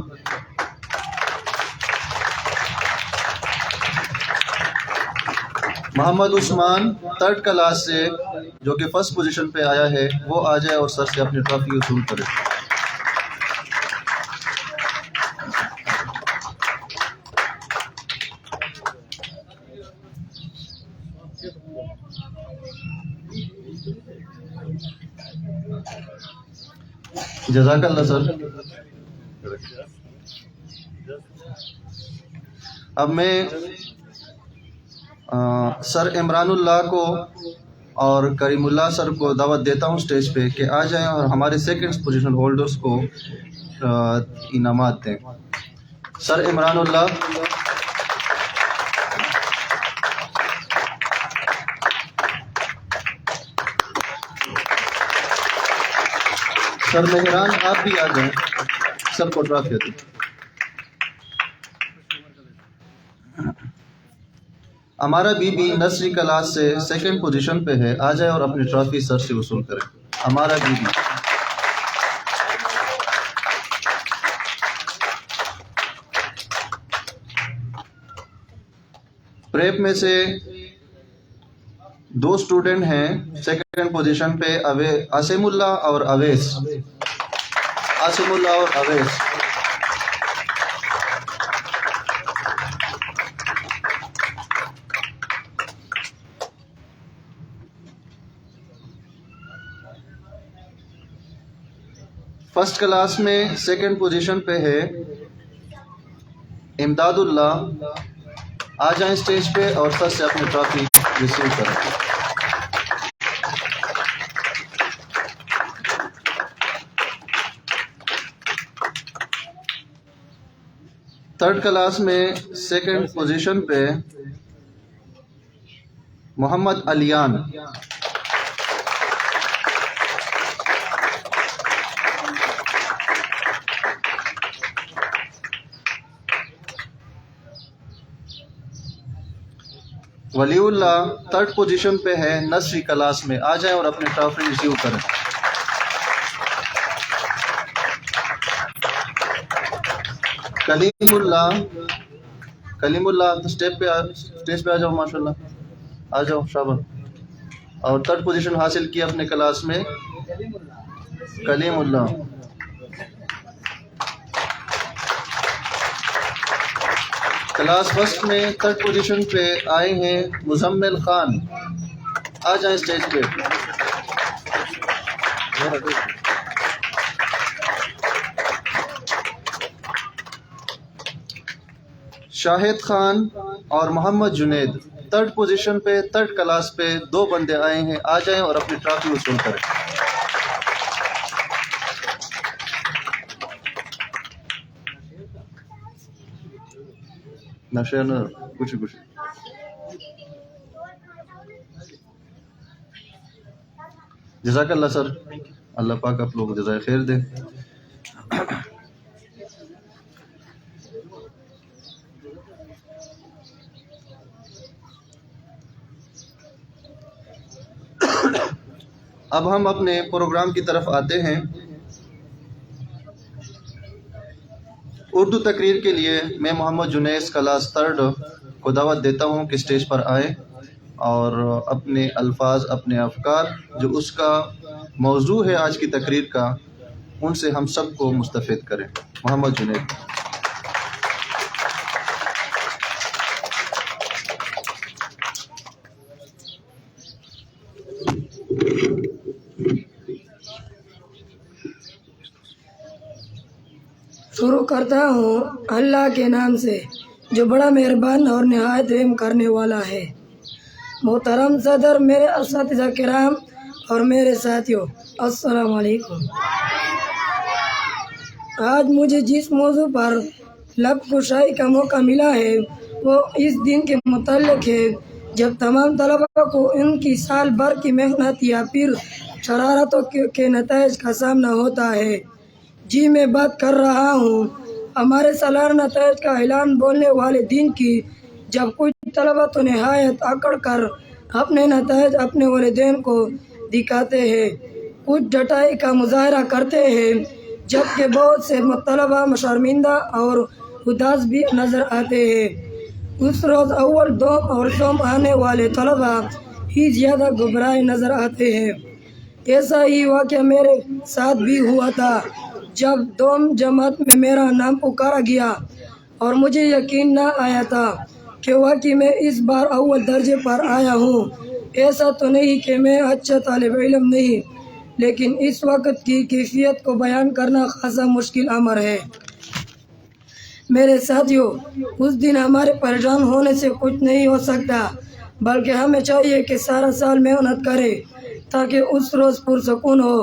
محمد عثمان تھرڈ کلاس سے جو کہ فرسٹ پوزیشن پہ آیا ہے وہ آ جائے اور سر سے اپنی ٹرافی وصول کرے۔ جزاک اللہ سر۔ اب میں سر عمران اللہ کو اور کریم اللہ سر کو دعوت دیتا ہوں اسٹیج پہ کہ آ جائیں اور ہمارے سیکنڈ پوزیشن ہولڈرز کو انعامات دیں۔ سر عمران اللہ، سر مہران آپ بھی آ جائیں، سر کو ٹرافی دیں۔ ہمارا بی بی نرسری کلاس سے سیکنڈ پوزیشن پہ ہے، آ جائے اور اپنی ٹرافی سر سے وصول کرے۔ ہمارا بی بی پریپ میں سے دو اسٹوڈنٹ ہیں سیکنڈ پوزیشن پہ، عاصم اللہ اور اویس۔ عاصم اللہ اور اویس۔ فرسٹ کلاس میں سیکنڈ پوزیشن پہ ہے امداد اللہ. آ جائیں اسٹیج پہ اور سر سے اپنی ٹرافی ریسیو کریں. تھرڈ کلاس میں سیکنڈ پوزیشن پہ محمد علیان. ولی اللہ تھرڈ پوزیشن پہ ہے نرسری کلاس میں. آ جائیں اور اپنی ٹرافی ریسیو کریں. کلیم اللہ اسٹیج پہ آ جاؤ. ماشاء اللہ آ جاؤ شاباش. اور تھرڈ پوزیشن حاصل کی اپنے کلاس میں کلیم اللہ. کلاس فرسٹ میں تھرڈ پوزیشن پہ آئے ہیں مزمل خان. آ جائیں اسٹیج پہ. شاہد خان اور محمد جنید تھرڈ پوزیشن پہ تھرڈ کلاس پہ 2 بندے آئے ہیں. آ جائیں اور اپنی ٹرافی وصول کریں. نشے نہ کچھ جزاک اللہ سر. اللہ پاک آپ لوگ جزائے خیر دے. اب ہم اپنے پروگرام کی طرف آتے ہیں. اردو تقریر کے لیے میں محمد جنیس کلاس تھرڈ کو دعوت دیتا ہوں کہ اسٹیج پر آئے اور اپنے الفاظ، اپنے افکار جو اس کا موضوع ہے آج کی تقریر کا، ان سے ہم سب کو مستفید کریں. محمد جنید. شروع کرتا ہوں اللہ کے نام سے جو بڑا مہربان اور نہایت رحم کرنے والا ہے. محترم صدر، میرے اساتذہ کرام اور میرے ساتھیوں، السلام علیکم. آج مجھے جس موضوع پر لب کشائی کا موقع ملا ہے وہ اس دن کے متعلق ہے جب تمام طلباء کو ان کی سال بھر کی محنت یا پھر شرارتوں کے نتائج کا سامنا ہوتا ہے. جی میں بات کر رہا ہوں ہمارے سالانہ نتائج کا اعلان بولنے والے دن کی، جب کچھ طلباء تو نہایت اکڑ کر اپنے نتائج اپنے والدین کو دکھاتے ہیں، کچھ ڈٹائی کا مظاہرہ کرتے ہیں، جبکہ بہت سے طلباء شرمندہ اور اداس بھی نظر آتے ہیں. اس روز اول، دوم اور سوم آنے والے طلباء ہی زیادہ گھبرائے نظر آتے ہیں. ایسا ہی واقعہ میرے ساتھ بھی ہوا تھا جب دوم جماعت میں میرا نام پکارا گیا اور مجھے یقین نہ آیا تھا کہ واقعی میں اس بار اول درجے پر آیا ہوں. ایسا تو نہیں کہ میں اچھا طالب علم نہیں، لیکن اس وقت کی کیفیت کو بیان کرنا خاصا مشکل امر ہے. میرے ساتھیوں، اس دن ہمارے پریشان ہونے سے کچھ نہیں ہو سکتا، بلکہ ہمیں چاہیے کہ سارا سال محنت کرے تاکہ اس روز پرسکون ہو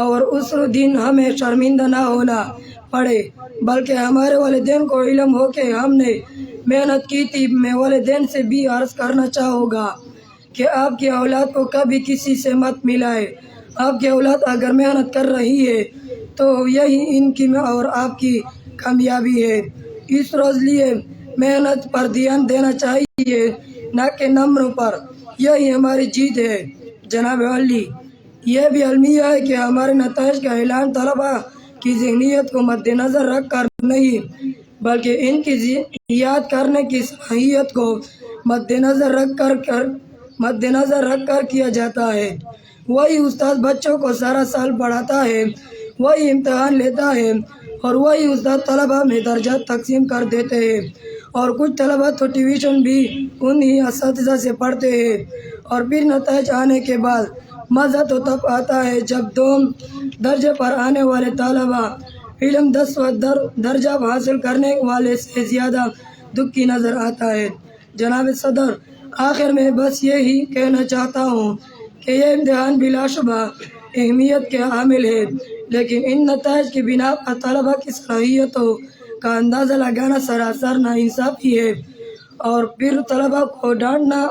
اور اس دن ہمیں شرمندہ نہ ہونا پڑے، بلکہ ہمارے والدین کو علم ہو کہ ہم نے محنت کی تھی. میں والدین سے بھی عرض کرنا چاہوں گا کہ آپ کی اولاد کو کبھی کسی سے مت ملائے. آپ کی اولاد اگر محنت کر رہی ہے تو یہی ان کی اور آپ کی کامیابی ہے. اس روز لیے محنت پر دھیان دینا چاہیے، نہ کہ نمبروں پر. یہی ہماری جیت ہے. جناب علی، یہ بھی المیہ ہے کہ ہمارے نتائج کا اعلان طلباء کی ذہنیت کو مد نظر رکھ کر نہیں، بلکہ ان کی یاد کرنے کی صلاحیت کو مد نظر رکھ کر کیا جاتا ہے. وہی استاد بچوں کو سارا سال پڑھاتا ہے، وہی امتحان لیتا ہے اور وہی استاد طلباء میں درجات تقسیم کر دیتے ہیں. اور کچھ طلباء تو ٹیوشن بھی انہی اساتذہ سے پڑھتے ہیں اور پھر نتائج آنے کے بعد مزہ تو تب آتا ہے جب دوم درجے پر آنے والے طلبا علم 10واں درجہ حاصل کرنے والے سے زیادہ دکھی نظر آتا ہے۔ جناب صدر، آخر میں بس یہی کہنا چاہتا ہوں کہ یہ امتحان بلا شبہ اہمیت کے حامل ہے، لیکن ان نتائج کی بنا پر طلبا کی صلاحیتوں کا اندازہ لگانا سراسر ناانصافی ہے، اور پھر طلبا کو ڈانٹنا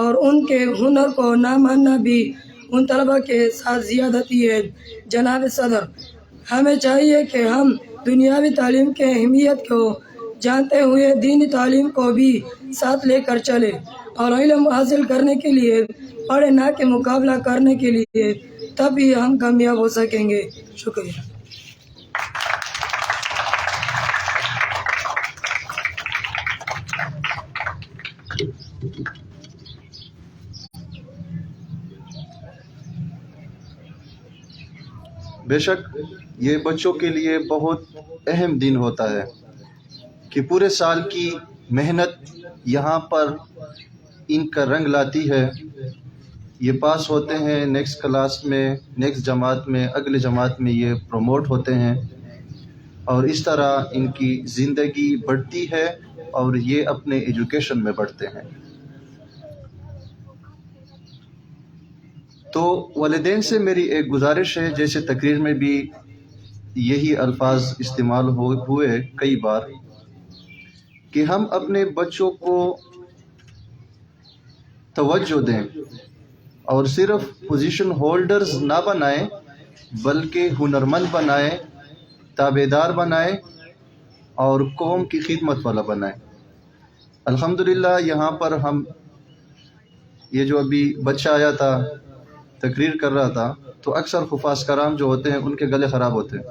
اور ان کے ہنر کو نہ ماننا بھی ان طلبا کے ساتھ زیادتی ہے۔ جناب صدر، ہمیں چاہیے کہ ہم دنیاوی تعلیم کی اہمیت کو جانتے ہوئے دینی تعلیم کو بھی ساتھ لے کر چلیں، اور علم حاصل کرنے کے لیے پڑھیں نہ کہ مقابلہ کرنے کے لیے، تب ہی ہم کامیاب ہو سکیں گے۔ شکریہ۔ بے شک یہ بچوں کے لیے بہت اہم دن ہوتا ہے کہ پورے سال کی محنت یہاں پر ان کا رنگ لاتی ہے، یہ پاس ہوتے ہیں نیکسٹ کلاس میں، نیکسٹ جماعت میں، اگلے جماعت میں یہ پروموٹ ہوتے ہیں، اور اس طرح ان کی زندگی بڑھتی ہے اور یہ اپنے ایجوکیشن میں بڑھتے ہیں۔ تو والدین سے میری ایک گزارش ہے، جیسے تقریر میں بھی یہی الفاظ استعمال ہوئے کئی بار، کہ ہم اپنے بچوں کو توجہ دیں اور صرف پوزیشن ہولڈرز نہ بنائیں، بلکہ ہنرمند بنائیں، تابعدار بنائیں اور قوم کی خدمت والا بنائیں۔ الحمدللہ یہاں پر ہم یہ جو ابھی بچہ آیا تھا تقریر کر رہا تھا، تو اکثر حفاظ کرام جو ہوتے ہیں ان کے گلے خراب ہوتے ہیں،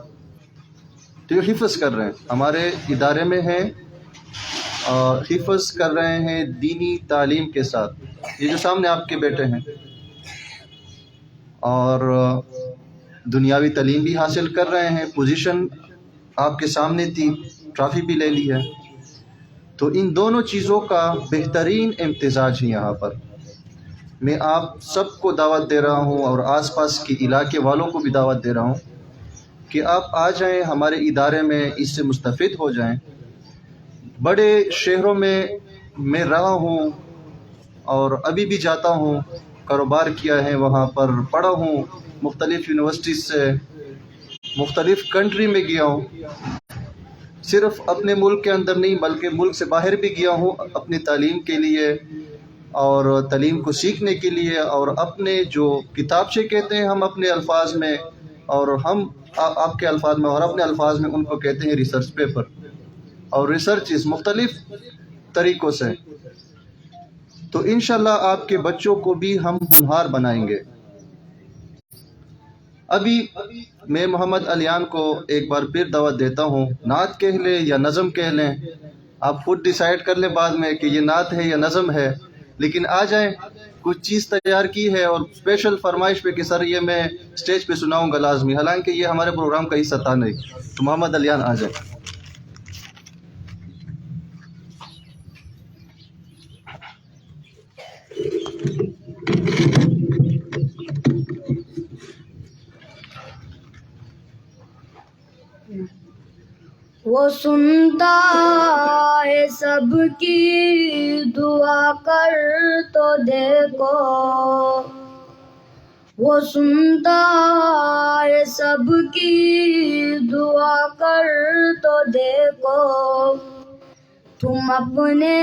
تو یہ حفظ کر رہے ہیں، ہمارے ادارے میں ہیں اور حفظ کر رہے ہیں دینی تعلیم کے ساتھ۔ یہ جو سامنے آپ کے بیٹے ہیں، اور دنیاوی تعلیم بھی حاصل کر رہے ہیں، پوزیشن آپ کے سامنے تھی، ٹرافی بھی لے لی ہے، تو ان دونوں چیزوں کا بہترین امتزاج ہے یہاں پر۔ میں آپ سب کو دعوت دے رہا ہوں اور آس پاس کے علاقے والوں کو بھی دعوت دے رہا ہوں کہ آپ آ جائیں ہمارے ادارے میں، اس سے مستفید ہو جائیں۔ بڑے شہروں میں رہا ہوں اور ابھی بھی جاتا ہوں، کاروبار کیا ہے، وہاں پر پڑھا ہوں، مختلف یونیورسٹیز سے مختلف کنٹری میں گیا ہوں، صرف اپنے ملک کے اندر نہیں بلکہ ملک سے باہر بھی گیا ہوں اپنی تعلیم کے لیے اور تعلیم کو سیکھنے کے لیے، اور اپنے جو کتابچے کہتے ہیں ہم اپنے الفاظ میں، اور ہم آپ کے الفاظ میں اور اپنے الفاظ میں ان کو کہتے ہیں ریسرچ پیپر اور ریسرچز مختلف طریقوں سے۔ تو انشاءاللہ آپ کے بچوں کو بھی ہم ہونہار بنائیں گے۔ ابھی میں محمد علیان کو ایک بار پھر دعوت دیتا ہوں، نعت کہہ لیں یا نظم کہہ لیں، آپ خود ڈیسائیڈ کر لیں بعد میں کہ یہ نعت ہے یا نظم ہے، لیکن آ جائیں، کچھ چیز تیار کی ہے اور اسپیشل فرمائش پہ کہ سر یہ میں اسٹیج پہ سناؤں گا لازمی، حالانکہ یہ ہمارے پروگرام کا حصہ تھا نہیں، تو محمد علیان آ جائیں۔ وہ سنتا ہے سب کی دعا کر تو دیکھو، وہ سنتا ہے سب کی دعا کر تو دیکھو، تم اپنے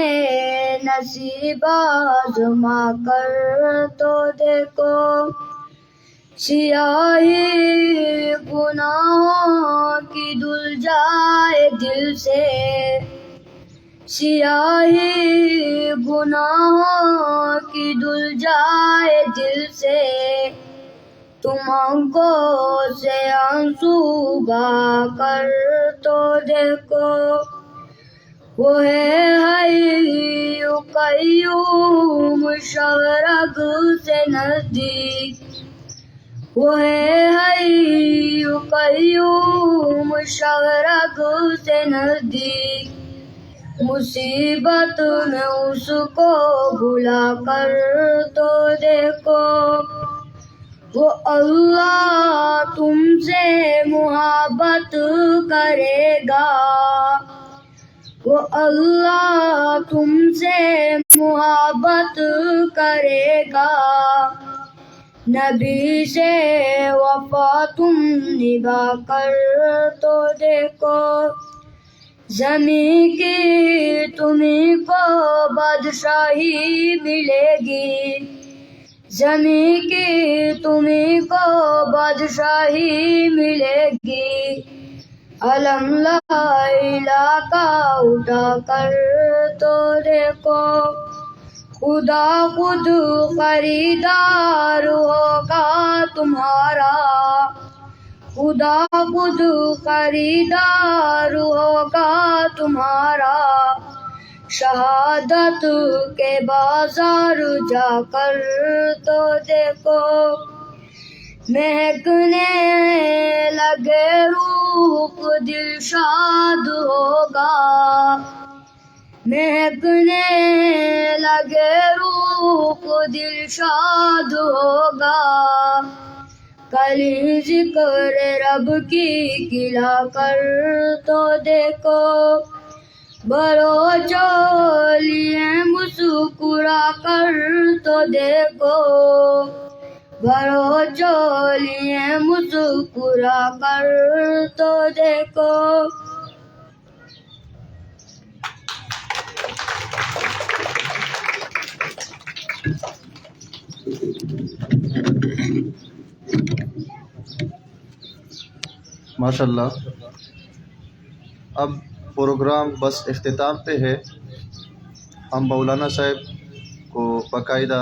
نصیب آزما کر تو دیکھو، سیاہی گناہوں کی دھل جائے دل سے، سیاہی گناہوں کی دھل جائے دل سے، تم آنکھوں سے آنسو بہا کر تو دیکھو، وہ ہے حی قیوم شرگ سے نزدیک، وہ ہے حی قیوم شرگ سے نزدیک، مصیبت میں اس کو بلا کر تو دیکھو، وہ اللہ تم سے محبت کرے گا، وہ اللہ تم سے محبت کرے گا، نبی سے وفا تم نبھا کر تو دیکھو، زمین کی تمہیں کو بادشاہی ملے گی، زمین کی تمہیں کو بادشاہی ملے گی، علم لا الہ کا اٹھا کر تو دیکھو، خدا خود خریدار ہوگا تمہارا، خدا خود خریدار ہوگا تمہارا، شہادت کے بازار جا کر تو دیکھو، مہکنے لگے روح دل شاد ہوگا، مہکنے لگے روح دل شاد ہوگا، کلی ذکر رب کی کھلا کر تو دیکھو، بھرو چولیے مسکرا کر تو دیکھو، بھرو چولیے مسکرا کر تو دیکھو۔ ماشاءاللہ، اب پروگرام بس اختتام پہ ہے۔ ہم مولانا صاحب کو باقاعدہ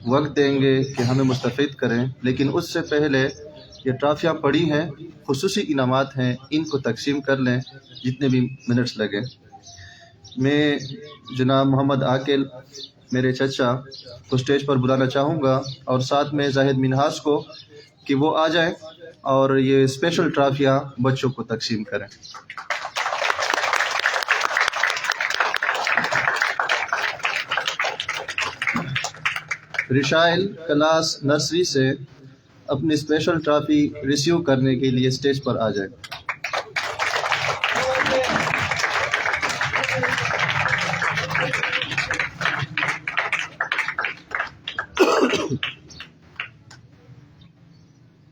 وقت دیں گے کہ ہمیں مستفید کریں، لیکن اس سے پہلے یہ ٹرافیاں پڑی ہیں، خصوصی انعامات ہیں، ان کو تقسیم کر لیں جتنے بھی منٹس لگے۔ میں جناب محمد عاقل میرے چچا کو اسٹیج پر بلانا چاہوں گا، اور ساتھ میں زاہد منہاس کو کہ وہ آ جائیں اور یہ اسپیشل ٹرافیاں بچوں کو تقسیم کریں۔ رشائل کلاس نرسری سے اپنی اسپیشل ٹرافی ریسیو کرنے کے لیے اسٹیج پر آ جائیں۔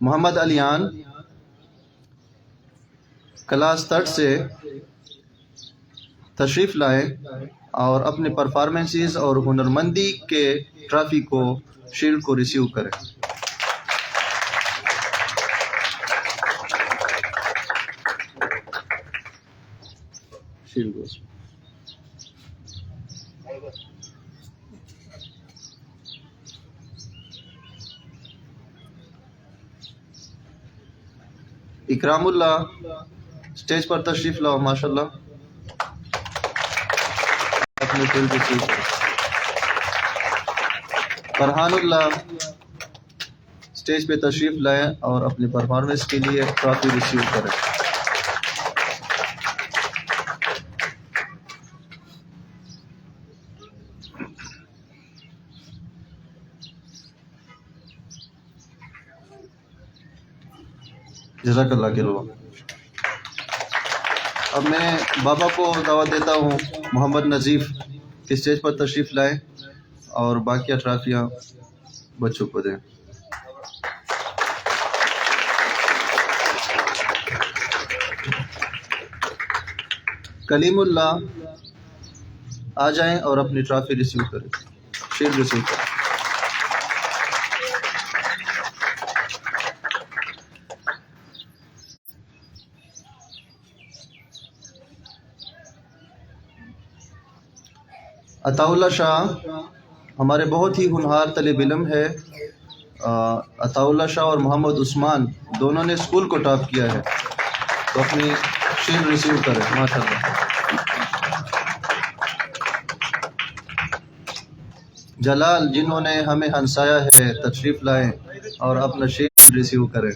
محمد علیان کلاس 3 سے تشریف لائیں اور اپنے پرفارمنسز اور ہنرمندی کے ٹرافی کو شیلڈ کو ریسیو کریں۔ شیلڈ کو اکرام اللہ اسٹیج پر تشریف لاؤ، ماشاءاللہ اپنے دل کی چیز۔ فرحان اللہ اسٹیج پہ تشریف لائیں اور اپنی پرفارمنس کے لیے ٹرافی ریسیو کریں۔ جزاک اللہ کے لوگ۔ اب میں بابا کو دعوت دیتا ہوں محمد نظیف کہ اسٹیج پر تشریف لائیں اور باقیہ ٹرافیاں بچوں کو دیں۔ کلیم اللہ آ جائیں اور اپنی ٹرافی ریسیو کریں، شیلڈ ریسیو کریں۔ عطا اللہ شاہ ہمارے بہت ہی ہونہار طالب علم ہے۔ عطا اللہ شاہ اور محمد عثمان دونوں نے اسکول کو ٹاپ کیا ہے، تو اپنی شیلڈ ریسیو کریں، ماشاءاللہ۔ جلال جنہوں نے ہمیں ہنسایا ہے تشریف لائیں اور اپنا شیلڈ ریسیو کریں۔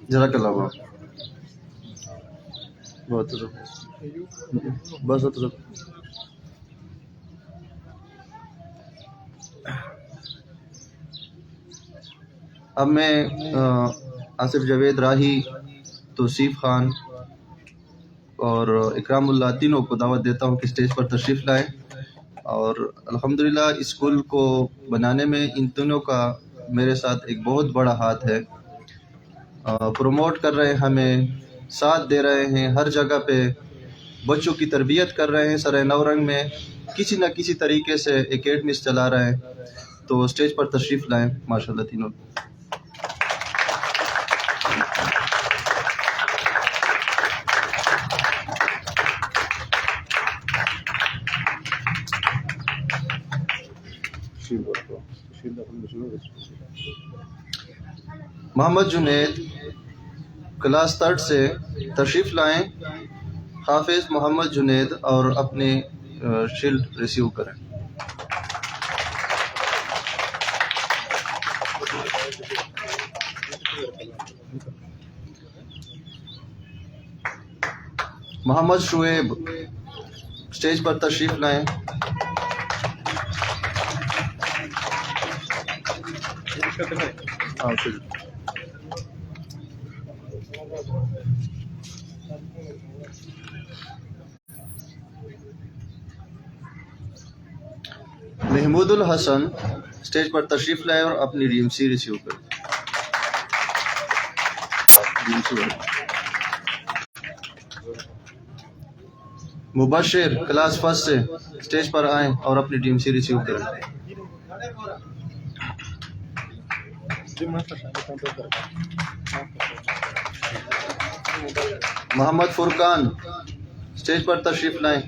جزاک اللہ بہت بس اب میں آصف جاوید راہی، توصیف خان اور اکرام اللہ تینوں کو دعوت دیتا ہوں کہ اسٹیج پر تشریف لائیں. اور الحمدللہ اسکول کو بنانے میں ان تینوں کا میرے ساتھ ایک بہت بڑا ہاتھ ہے. پروموٹ کر رہے ہیں، ہمیں ساتھ دے رہے ہیں، ہر جگہ پہ بچوں کی تربیت کر رہے ہیں. سرائے نورنگ میں کسی نہ کسی طریقے سے اکیڈمیز چلا رہے ہیں. تو اسٹیج پر تشریف لائیں ماشاءاللہ تینوں. محمد جنید کلاس 3 سے تشریف لائیں. حافظ محمد جنید اور اپنی شیلڈ ریسیو کریں. محمد شعیب اسٹیج پر تشریف لائیں. محمود الحسن اسٹیج پر تشریف لائے اور اپنی ڈی ایم سی ریسیو کریں. مبشر کلاس 1 سے اسٹیج پر آئیں اور اپنی ڈی ایم سی ریسیو کریں. محمد فرقان اسٹیج پر تشریف لائیں.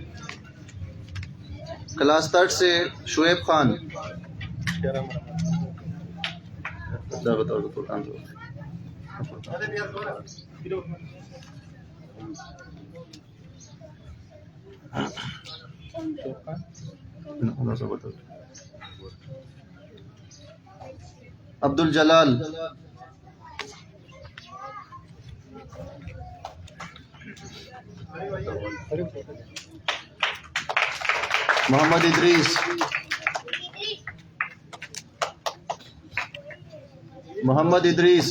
کلاس 3 سے شعیب خان. عبد الجلال محمد ادریس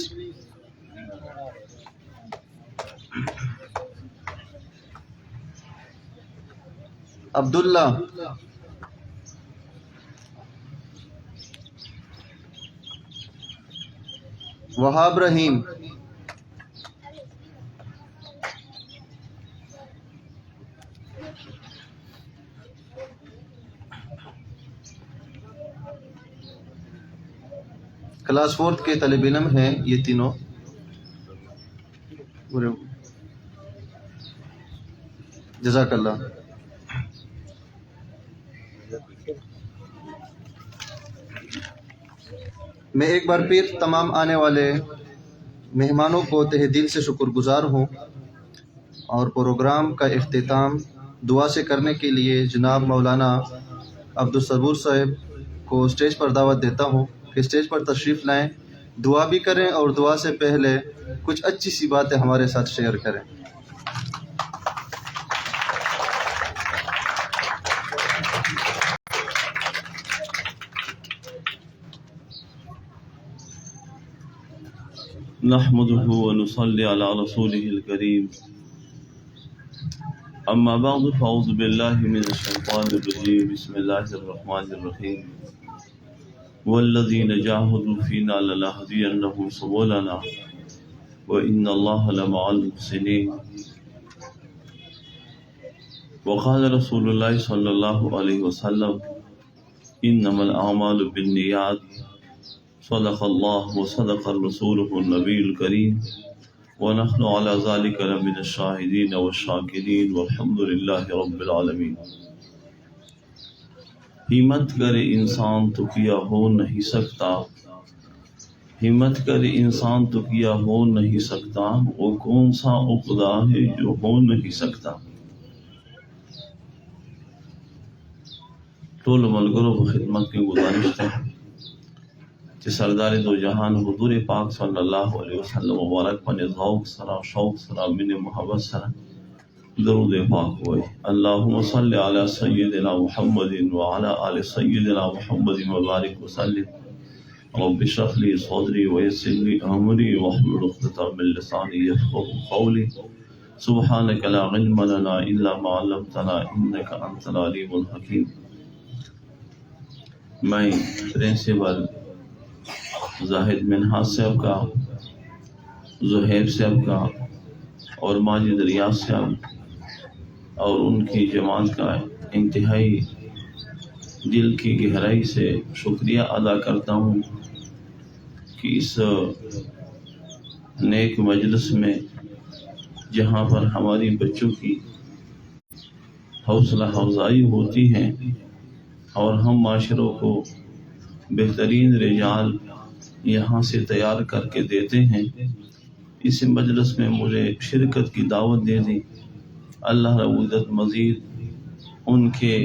عبداللہ وہاب رحیم کلاس 4 کے طالب علم ہیں یہ تینوں. جزاک اللہ. میں ایک بار پھر تمام آنے والے مہمانوں کو تہ دل سے شکر گزار ہوں اور پروگرام کا اختتام دعا سے کرنے کے لیے جناب مولانا عبدالصبور صاحب کو اسٹیج پر دعوت دیتا ہوں کہ اسٹیج پر تشریف لائیں، دعا بھی کریں اور دعا سے پہلے کچھ اچھی سی باتیں ہمارے ساتھ شیئر کریں. نحمده ونصلي على رسوله الكريم أما بعد فأعوذ بالله من الشيطان الرجيم بسم الله الرحمن الرحيم والذين جاهدوا فينا لنهدينهم سبلنا وإن الله لمع المحسنين وقال رسول الله صلى الله عليه وسلم إنما الأعمال بالنيات صدق الله وصدق رسوله النبي الكريم ونحن على ذلك لمن الشاهدين والشاكرين والحمد لله رب العالمين. ہمت کرے انسان تو کیا ہو نہیں سکتا، ہمت کرے انسان تو کیا ہو نہیں سکتا، وہ کون سا عقدہ ہے جو ہو نہیں سکتا. ٹول ملگروں کو خدمت کی گزارش ہے کہ سردار دو جہان حضور پاک صلی اللہ علیہ وسلم مبارک پن ذوق سرا شوق سرا من محبت سرا درود پاک ہوئے. اللہم صلی علی سیدنا محمد وعلی آل سیدنا محمد مبارک وسلم. رب اشرح لي صدري ويسر لي امري واحلل عقدة من لساني يفقهوا قولي. سبحانك لا علم لنا الا ما علمتنا انك انت العليم الحكيم. میں پرنسپل زاہد منہاج صاحب کا، زہیب صاحب کا اور ماجد ریاض صاحب اور ان کی جماعت کا انتہائی دل کی گہرائی سے شکریہ ادا کرتا ہوں کہ اس نیک مجلس میں جہاں پر ہماری بچوں کی حوصلہ افزائی ہوتی ہے اور ہم معاشروں کو بہترین رجال یہاں سے تیار کر کے دیتے ہیں، اس مجلس میں مجھے شرکت کی دعوت دے دی. اللہ رب العزت مزید ان کے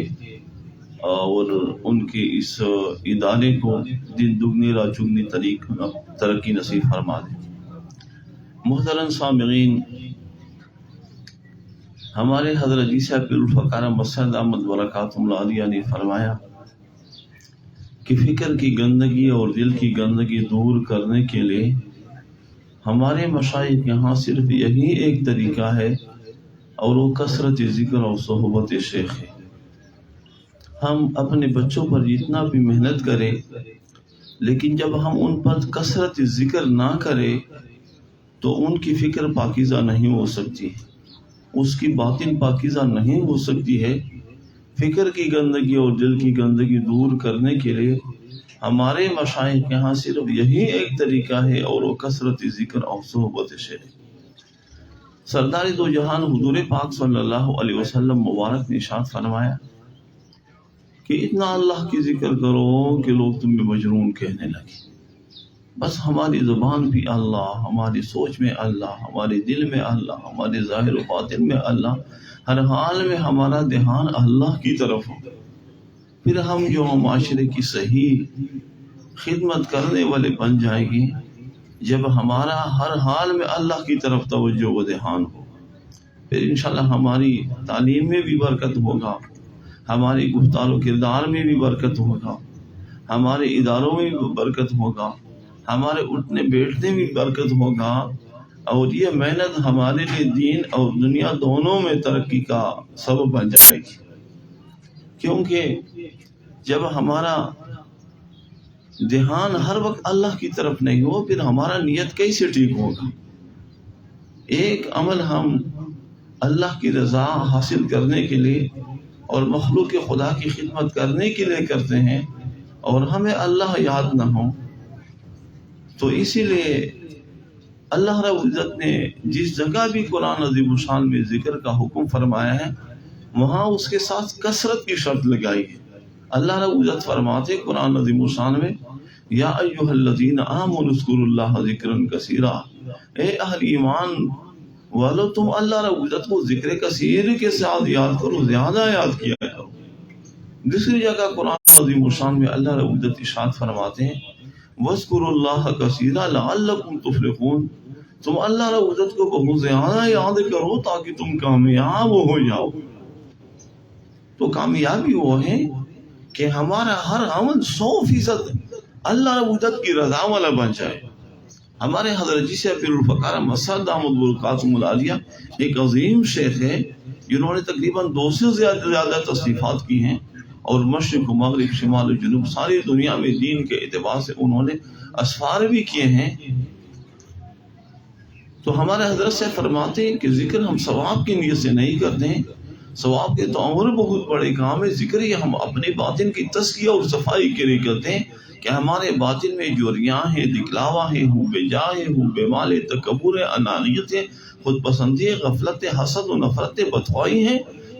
اور ان کے اس ادارے کو دن دگنی رات چگنی ترقی نصیب فرما دے. محترم سامعین، ہمارے حضرت عیسیٰ پیر الفقار مسعود احمد برکاتہ العالیہ نے فرمایا کہ فکر کی گندگی اور دل کی گندگی دور کرنے کے لیے ہمارے مشائخ یہاں صرف یہی ایک طریقہ ہے اور وہ کثرت ذکر اور صحبت شیخ ہے. ہم اپنے بچوں پر جتنا بھی محنت کریں لیکن جب ہم ان پر کثرت ذکر نہ کریں تو ان کی فکر پاکیزہ نہیں ہو سکتی، اس کی باطن پاکیزہ نہیں ہو سکتی ہے. فکر کی گندگی اور دل کی گندگی دور کرنے کے لیے ہمارے مشائخ کے ہاں صرف یہی ایک طریقہ ہے اور وہ کثرت ذکر اور صحبت شیخ. سردار دو جہان حضور پاک صلی اللہ علیہ وسلم مبارک نے ارشاد فرمایا کہ اتنا اللہ کی ذکر کرو کہ لوگ تمہیں مجنون کہنے لگے. بس ہماری زبان بھی اللہ، ہماری سوچ میں اللہ، ہمارے دل میں اللہ، ہمارے ظاہر و باطن میں اللہ، ہر حال میں ہمارا دھیان اللہ کی طرف ہو. پھر ہم جو معاشرے کی صحیح خدمت کرنے والے بن جائیں گے جب ہمارا ہر حال میں اللہ کی طرف توجہ و دھیان ہو. پھر انشاءاللہ ہماری تعلیم میں بھی برکت ہوگا، ہماری گفتار و کردار میں بھی برکت ہوگا، ہمارے اداروں میں بھی برکت ہوگا، ہمارے اٹھنے بیٹھنے میں بھی برکت ہوگا، اور یہ محنت ہمارے لیے دین اور دنیا دونوں میں ترقی کا سبب بن جائے گی. کیونکہ جب ہمارا دھیان ہر وقت اللہ کی طرف نہیں ہو پھر ہمارا نیت کیسے ٹھیک ہوگا. ایک عمل ہم اللہ کی رضا حاصل کرنے کے لیے اور مخلوق خدا کی خدمت کرنے کے لیے کرتے ہیں اور ہمیں اللہ یاد نہ ہو، تو اسی لیے اللہ رب العزت نے جس جگہ بھی قرآن عظیم الشان میں ذکر کا حکم فرمایا ہے وہاں اس کے ساتھ کثرت کی شرط لگائی ہے. اللہ رب العزت فرماتے قرآن عظیم الشان میں یا ایھا الذین آمنوا اذکروا اللہ ذکرا کثیرا، اے اہل ایمان والو تم اللہ رب العزت کو ذکر کثیر کے ساتھ یاد کرو، زیادہ یاد کیا کرو. دوسری جگہ قرآن عظیم الشان میں اللہ رب العزت ارشاد فرماتے ہیں وَاذْكُرُوا اللَّهَ كَثِيرًا لَعَلَّكُمْ تُفْلِحُونَ، تم اللہ رب العزت کو بہت زیادہ یاد کرو تاکہ تم کامیاب ہو جاؤ. تو کامیابی وہ ہے کہ ہمارا ہر عمل 100% اللہ رب العزت کی رضا والا بن جائے. ہمارے حضرت عیسیٰ پیر الفقار مسعود احمد برکاتہ العالیہ ایک عظیم شیخ ہے جنہوں نے تقریباً 200 سے زیادہ تصنیفات کی ہیں اور مشرق و مغرب شمال و جنوب ساری دنیا میں دین کے اعتبار سے انہوں نے اسفار بھی کیے ہیں. تو ہمارے حضرت سے فرماتے ہیں کہ ذکر ہم ثواب کی نیت سے نہیں کرتے ہیں، ثواب کے تو اور بہت بڑے کام ہے، ذکر یہ ہم اپنے باطن کی تزکیہ اور صفائی کے لیے کرتے ہیں کہ ہمارے باطن میں جو ریاء ہے، دکھلاوا ہے، حب جاہ ہے، حب مال ہے، تکبر ہے، انانیت ہے، خود پسندی ہے، غفلت، حسد و نفرت، بدخواہی ہے،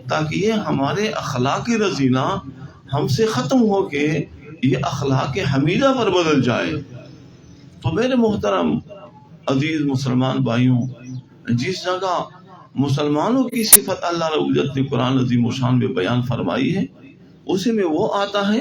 تاکہ یہ ہمارے اخلاق رذیلہ ہم سے ختم ہو کے یہ اخلاق حمیدہ پر بدل جائے. تو میرے محترم عزیز مسلمان بھائیوں، جس جگہ مسلمانوں کی صفت اللہ رب العزت نے قرآن عظیم الشان میں بیان فرمائی ہے اسی میں وہ آتا ہے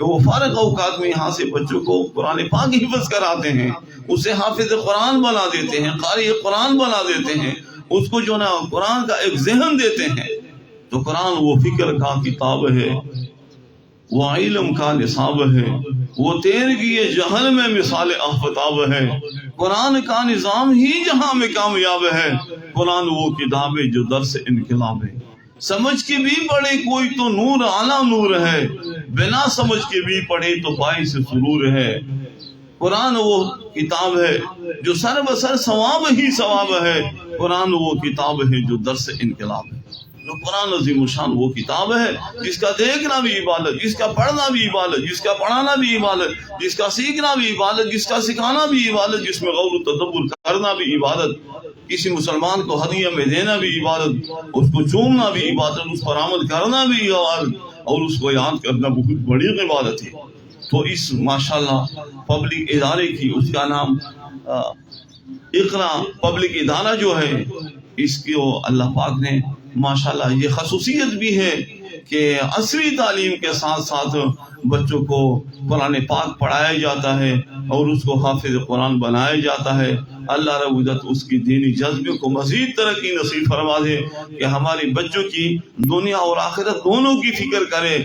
کہ وہ فارغ اوقات میں یہاں سے بچوں کو قرآن پاک حفظ کراتے ہیں، اسے حافظ قرآن بنا دیتے ہیں، قاری قرآن بنا دیتے ہیں، اس کو جو نا قرآن کا ایک ذہن دیتے ہیں۔ تو قرآن وہ فکر کا کتاب ہے، وہ علم کا نصاب ہے، وہ تیر کی یہ جہل میں مثال آفتاب ہے۔ قرآن کا نظام ہی جہاں میں کامیاب ہے، قرآن وہ کتاب ہے جو درس انقلاب ہے۔ سمجھ کے بھی پڑھے کوئی تو نور اعلیٰ نور ہے، بنا سمجھ کے بھی پڑھے تو باعث سرور ہے۔ قرآن وہ کتاب ہے جو سر بسر ثواب ہی ثواب ہے، قرآن وہ کتاب ہے جو درس انقلاب ہے۔ تو قرآن عظیم الشان وہ کتاب ہے جس کا دیکھنا بھی عبادت، جس کا پڑھنا بھی عبادت، جس کا پڑھانا بھی عبادت، جس کا سیکھنا بھی عبادت، جس کا سکھانا بھی عبادت، جس میں غور و تدبر کرنا بھی عبادت، کسی مسلمان کو ہدیہ میں دینا بھی عبادت، اس کو چومنا بھی عبادت، اس پر عمل کرنا بھی عبادت، اور اس کو یاد کرنا بہت بڑی عبادت ہے۔ تو اس ماشاءاللہ پبلک ادارے کی، اس کا نام اقرا پبلک ادارہ جو ہے، اس کو اللہ پاک نے ماشاءاللہ یہ خصوصیت بھی ہے کہ عصری تعلیم کے ساتھ ساتھ بچوں کو قرآن پاک پڑھایا جاتا ہے اور اس کو حافظ قرآن بنایا جاتا ہے۔ اللہ رب العزت اس کی دینی جذبے کو مزید ترقی نصیب فرما دے کہ ہمارے بچوں کی دنیا اور آخرت دونوں کی فکر کرے،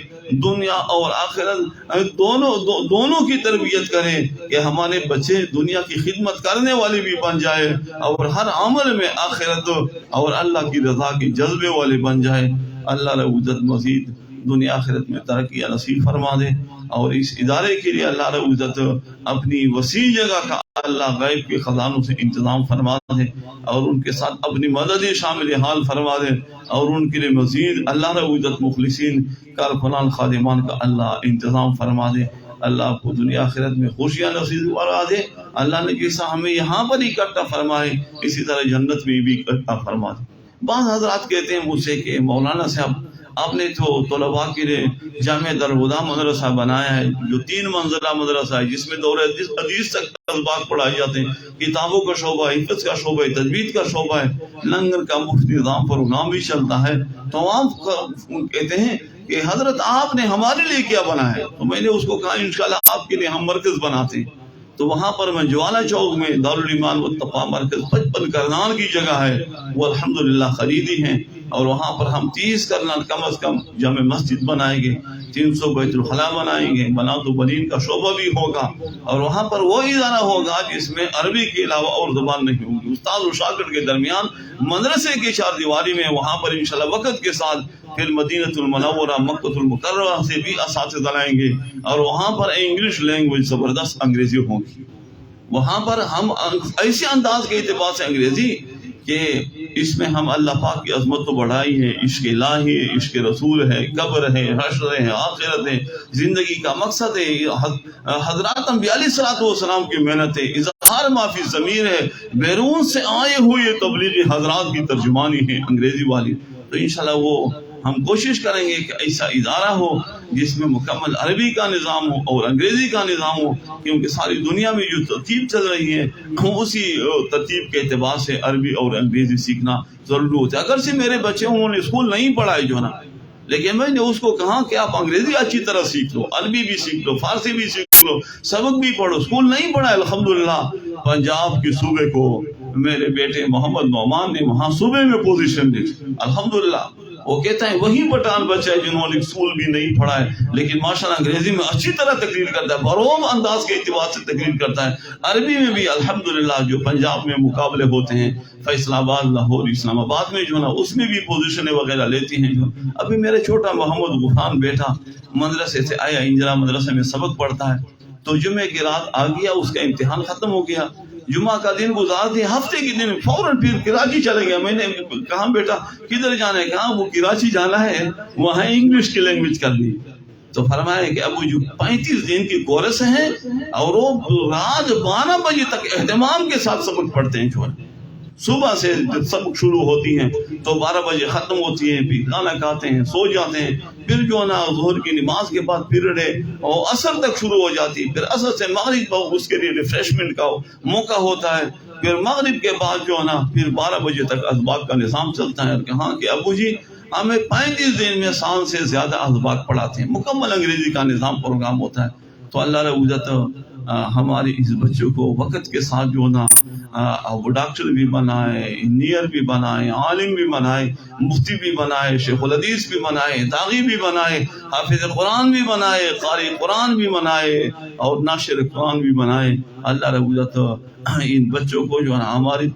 دنیا اور آخرت دونوں کی تربیت کرے، کہ ہمارے بچے دنیا کی خدمت کرنے والے بھی بن جائے اور ہر عمل میں آخرت اور اللہ کی رضا کے جذبے والے بن جائے۔ اللہ رب العزت مزید دنیا آخرت میں ترقی نصیب فرما دے، اور اس ادارے کے لیے اللہ رب العزت اپنی وسیع جگہ کا اللہ غیب کے خزانوں سے انتظام فرما دے، اور ان کے ساتھ اپنی مدد شامل حال فرما دے، اور ان کے لیے مزید اللہ رب العزت مخلصین کارکنان خادمان کا اللہ انتظام فرما دے۔ اللہ آپ کو دنیا آخرت میں خوشیاں نصیب فرما دے۔ اللہ نے جیسا ہمیں یہاں پر اکٹھا فرمائے اسی طرح جنت میں بھی اکٹھا فرما دے۔ بعض حضرات کہتے ہیں مجھ سے کہ مولانا صاحب آپ نے تو طلباء کے لیے جامع دارالہدیٰ مدرسہ بنایا ہے جو 3 منزلہ مدرسہ ہے، جس میں دور حدیث تک اسباق پڑھائے جاتے ہیں، کتابوں کا شعبہ ہے، حفظ کا شعبہ ہے، تجوید کا شعبہ ہے، لنگر کا مفت نظام پروگرام بھی چلتا ہے۔ تو آپ کہتے ہیں کہ حضرت آپ نے ہمارے لیے کیا بنا ہے؟ تو میں نے اس کو کہا انشاءاللہ آپ کے لیے ہم مرکز بناتے ہیں۔ تو وہاں پر میں جوالا چوک میں دارالایمان والتقویٰ مرکز 55 کرنال کی جگہ ہے، وہ الحمدللہ خریدی ہیں، اور وہاں پر ہم 30 کرنال کم از کم جامع مسجد بنائیں گے، 300 بیت الخلاء بنائیں گے، بنات و بنین کا شعبہ بھی ہوگا، اور وہاں پر وہ ادارہ ہوگا جس میں عربی کے علاوہ اور زبان نہیں ہوگی۔ استاد اور شاگرد کے درمیان مدرسے کی 4 دیواری میں وہاں پر انشاءاللہ وقت کے ساتھ پھر مدینہ المنورہ مکہ المکرمہ سے بھی اساتذہ لائیں گے، اور وہاں پر انگلش لینگویج زبردست انگریزی ہوگی۔ وہاں پر ہم ایسے انداز کے اعتبار سے انگریزی کہ اس میں ہم اللہ پاک کی عظمت تو بڑھائی ہے، عشق الہی ہے، عشق رسول ہے، قبر ہے، حشر ہے، آخرت ہے، زندگی کا مقصد ہے، حضرات انبیاء علیہ السلام کی محنت ہے، اظہار معافی ضمیر ہے، بیرون سے آئے ہوئے تبلیغی حضرات کی ترجمانی ہے انگریزی والی۔ تو انشاءاللہ وہ ہم کوشش کریں گے کہ ایسا ادارہ ہو جس میں مکمل عربی کا نظام ہو اور انگریزی کا نظام ہو، کیونکہ ساری دنیا میں جو ترتیب چل رہی ہے اسی ترتیب کے اعتبار سے عربی اور انگریزی سیکھنا ضروری ہوتا ہے۔ اگر سے میرے بچے انہوں نے اسکول نہیں پڑھائے جو نا، لیکن میں نے اس کو کہا کہ آپ انگریزی اچھی طرح سیکھ لو، عربی بھی سیکھ لو، فارسی بھی سیکھ لو، سبق بھی پڑھو۔ اسکول نہیں پڑھا الحمدللہ، پنجاب کی صوبے کو میرے بیٹے محمد نعمان نے وہاں صوبے میں پوزیشن دی الحمدللہ۔ وہ کہتا ہے وہی پٹھان بچہ ہے جنہوں نے اسکول بھی نہیں پڑھا ہے، لیکن ماشاءاللہ انگریزی میں اچھی طرح تقریر کرتا ہے، بروب انداز کے اعتبار سے تقریر کرتا ہے۔ عربی میں بھی الحمدللہ جو پنجاب میں مقابلے ہوتے ہیں، فیصل آباد، لاہور، اسلام آباد میں جو نا اس میں بھی پوزیشنیں وغیرہ لیتی ہیں۔ جو ابھی میرے چھوٹا محمد غفران بیٹا مدرسے سے آیا، انجرا مدرسے میں سبق پڑھتا ہے، تو جمعے کی رات آ گیا، اس کا امتحان ختم ہو گیا، جمعہ کا دن گزار دیا، ہفتے کے دن فوراً پھر کراچی چلے گیا۔ میں نے کہا بیٹا کدھر جانا ہے؟ کہا وہ کراچی جانا ہے، وہاں انگلش کی لینگویج کرنی۔ تو فرمایا کہ ابو جو 35 دن کی کورس ہیں اور وہ رات 12 بجے تک اہتمام کے ساتھ سبق پڑھتے ہیں، جو صبح سے سبق شروع ہوتی ہیں تو 12 بجے ختم ہوتی ہیں، پھر کھانا کھاتے ہیں، سو جاتے ہیں، پھر جو نا ظہر کی نماز کے بعد پیریڈ ہے اور عصر تک شروع ہو جاتی ہے، پھر عصر سے مغرب تک اس کے لیے ریفریشمنٹ کا موقع ہوتا ہے، پھر مغرب کے بعد جو نا پھر 12 بجے تک اسباق کا نظام چلتا ہے۔ کہاں کہ ابو جی ہمیں 35 دن میں 100 سے زیادہ اسباق پڑھاتے ہیں، مکمل انگریزی کا نظام پروگرام ہوتا ہے. تو اللہ رب العزت ہمارے اس بچوں کو وقت کے ساتھ جو نا وہ ڈاکٹر بھی بنائے، انجینئر بھی بنائے، عالم بھی بنائے، مفتی بھی بنائے، شیخ الحدیث بھی بنائے، داغی بھی بنائے، حافظ قرآن بھی بنائے، قاری قرآن بھی بنائے اور ناشر قرآن بھی بنائے. اللہ رب العزت ان بچوں کو جو ہے ہماری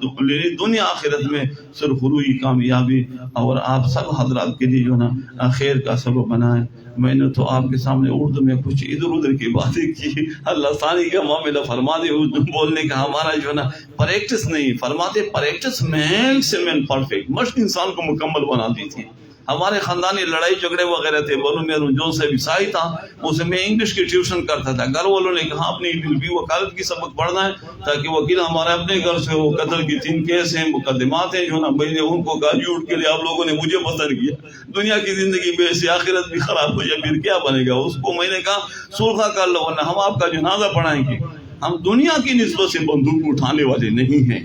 دنیا آخرت میں سرخروئی کامیابی اور آپ سب حضرات کے لیے جو ہے نا خیر کا سبب بنائے. میں نے تو آپ کے سامنے اردو میں کچھ ادھر ادھر کی باتیں کی، اللہ ثانی کا معاملہ فرما دے. اردو بولنے کا ہمارا جو ہے نا پریکٹس نہیں، فرماتے پریکٹس میکسیمم پرفیکٹ، مشق انسان کو مکمل بنا دیتی ہے. ہمارے خاندانی لڑائی جھگڑے وغیرہ تھے، بولوں میں جو سے عیسائی تھا اسے میں انگلش کی ٹیوشن کرتا تھا. گھر والوں نے کہا اپنی بھی وکالت کی سبق پڑھنا ہے تاکہ وکیل ہمارے اپنے گھر سے ہو. قتل کی 3 کیس ہیں، مقدمات ہیں جو نا میں نے ان کو گریجویٹ کے لیے آپ لوگوں نے مجھے پسند کیا. دنیا کی زندگی میں سے آخرت بھی خراب ہو جائے پھر کیا بنے گا. اس کو میں نے کہا سرخا کر لو ورنہ ہم آپ کا جنازہ پڑھائیں گے. ہم دنیا کی نسبت سے بندوق اٹھانے والے نہیں ہیں.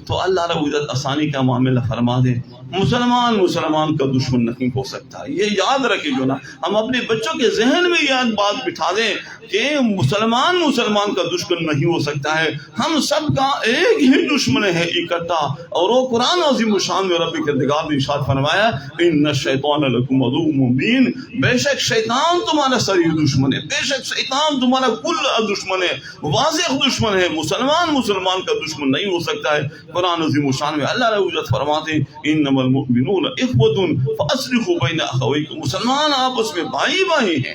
تو اللہ رب العزت آسانی کا معاملہ فرما دے. مسلمان کا دشمن نہیں ہو سکتا. یہ یاد رکھے جو نا ہم اپنے بچوں کے ذہن میں یہ بات بٹھا دیں کہ مسلمان کا دشمن نہیں ہو سکتا ہے. ہم سب کا ایک ہی دشمن ہے اکٹھا، اور وہ قرآن عظیم الشان میں رب کردگار نے ارشاد فرمایا ان الشیطان لکم عدو مبین، بے شک شیطان تمہارا صریح دشمن ہے، بے شک شیطان تمہارا کل دشمن ہے، واضح دشمن ہے. مسلمان کا دشمن نہیں ہو سکتا ہے. قرآن عظیم الشان میں اللہ رب العزت فرماتے ہیں انما المؤمنون اخوة فاصلحوا بین اخویکم، مسلمان آپس میں بھائی ہیں،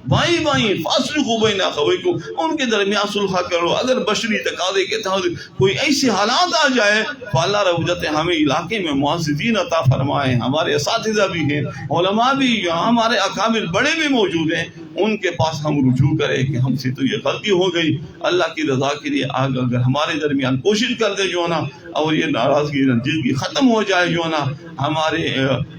بھائی فاصلحوا بین اخویکم، ان کے درمیان صلح کرو. اگر بشری تقاضے کے تحت کوئی ایسی حالات آ جائے تو اللہ رب العزت ہمیں علاقے میں معززین عطا فرمائے. ہمارے اساتذہ بھی ہیں، علماء بھی، ہمارے اکابر بڑے بھی موجود ہیں، ان کے پاس ہم رجوع کریں کہ ہم سے تو یہ غلطی ہو گئی. اللہ کی رضا کے لیے اگر ہمارے درمیان کوشش کر دے جو نا اور یہ ناراضگی رنجیدگی ختم ہو جائے جو نا ہمارے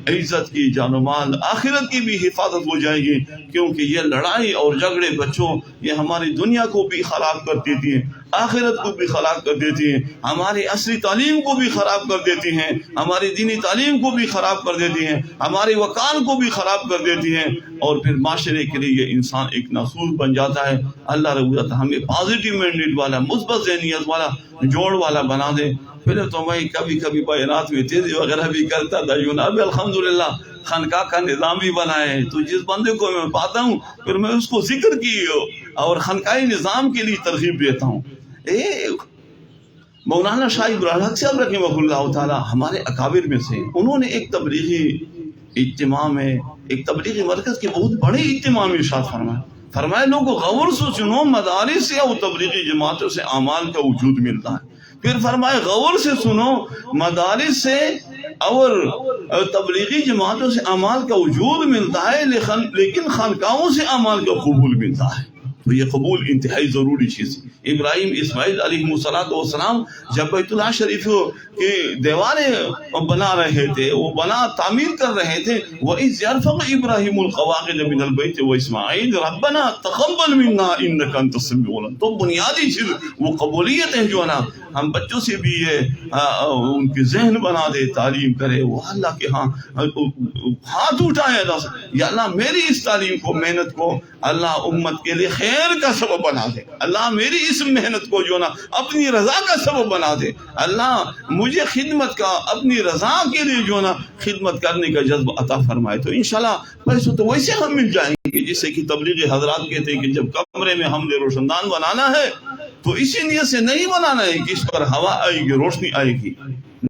عزت کی جان و مال آخرت کی بھی حفاظت ہو جائے گی. کیونکہ یہ لڑائی اور جھگڑے بچوں یہ ہماری دنیا کو بھی خراب کر دیتی ہیں، آخرت کو بھی خراب کر دیتی ہیں، ہماری اصلی تعلیم کو بھی خراب کر دیتی ہیں، ہماری دینی تعلیم کو بھی خراب کر دیتی ہیں، ہمارے وقار کو بھی خراب کر دیتی ہیں، اور پھر معاشرے کے لیے یہ انسان ایک ناسور بن جاتا ہے. اللہ رب العزت ہمیں پازیٹیو مینڈیٹ والا، مثبت ذہنیت والا، جوڑ والا بنا دے. پھر تو میں کبھی بیانات میں تیزی وغیرہ بھی کرتا تھا. اب الحمدللہ خانقاہ کا نظام بھی بنا ہے، تو جس بندے کو میں پاتا ہوں پھر میں اس کو ذکر کی اور خانقاہی نظام کے لیے ترغیب دیتا ہوں. مولانا شاہ ابراہیم حق صاحب رحمہ اللہ تعالی ہمارے اکابر میں سے، انہوں نے ایک تبلیغی اجتماع میں، ایک تبلیغی مرکز کے بہت بڑے اجتماع میں ارشاد فرمایا لوگوں غور سے سنو، مدارس سے اور تبلیغی جماعتوں سے اعمال کا وجود ملتا ہے. پھر فرمائے غور سے سنو، مدارس سے اور تبلیغی جماعتوں سے اعمال کا وجود ملتا ہے، لیکن خانقاہوں سے اعمال کا قبول ملتا ہے. تو یہ قبول انتہائی ضروری چیز. ابراہیم اسماعیل علیہ السلام جب بیت اللہ شریف کی دیواریں بنا رہے تھے، وہ تعمیر کر رہے تھے، وَإِذْ يَرْفَعُ إِبْرَاهِيمُ الْقَوَاعِدَ مِنَ الْبَيْتِ وَإِسْمَاعِيلُ رَبَّنَا تَقَبَّلْ مِنَّا إِنَّكَ أَنْتَ السَّمِيعُ الْعَلِيمُ. تو بنیادی چیز وہ قبولیت ہے جو نا ہم بچوں سے بھی یہ ان کے ذہن بنا دے، تعلیم کرے، وہ اللہ کے ہاں ہاتھ اٹھائے، یا اللہ میری اس تعلیم کو، محنت کو اللہ امت کے لیے خیر کا سبب بنا دے. اللہ میری اس محنت کو جو نا اپنی رضا کا سبب بنا دے. اللہ مجھے خدمت کا، اپنی رضا کے لیے جو نا خدمت کرنے کا جذب عطا فرمائے. تو انشاءاللہ پیسے تو ویسے ہم مل جائیں گے، جسے کہ تبلیغی حضرات کہتے ہیں کہ جب کمرے میں ہم نے روشن دان بنانا ہے تو اسی نیت سے نہیں بنانا ہے کہ اس پر ہوا آئے گی، روشنی آئے گی.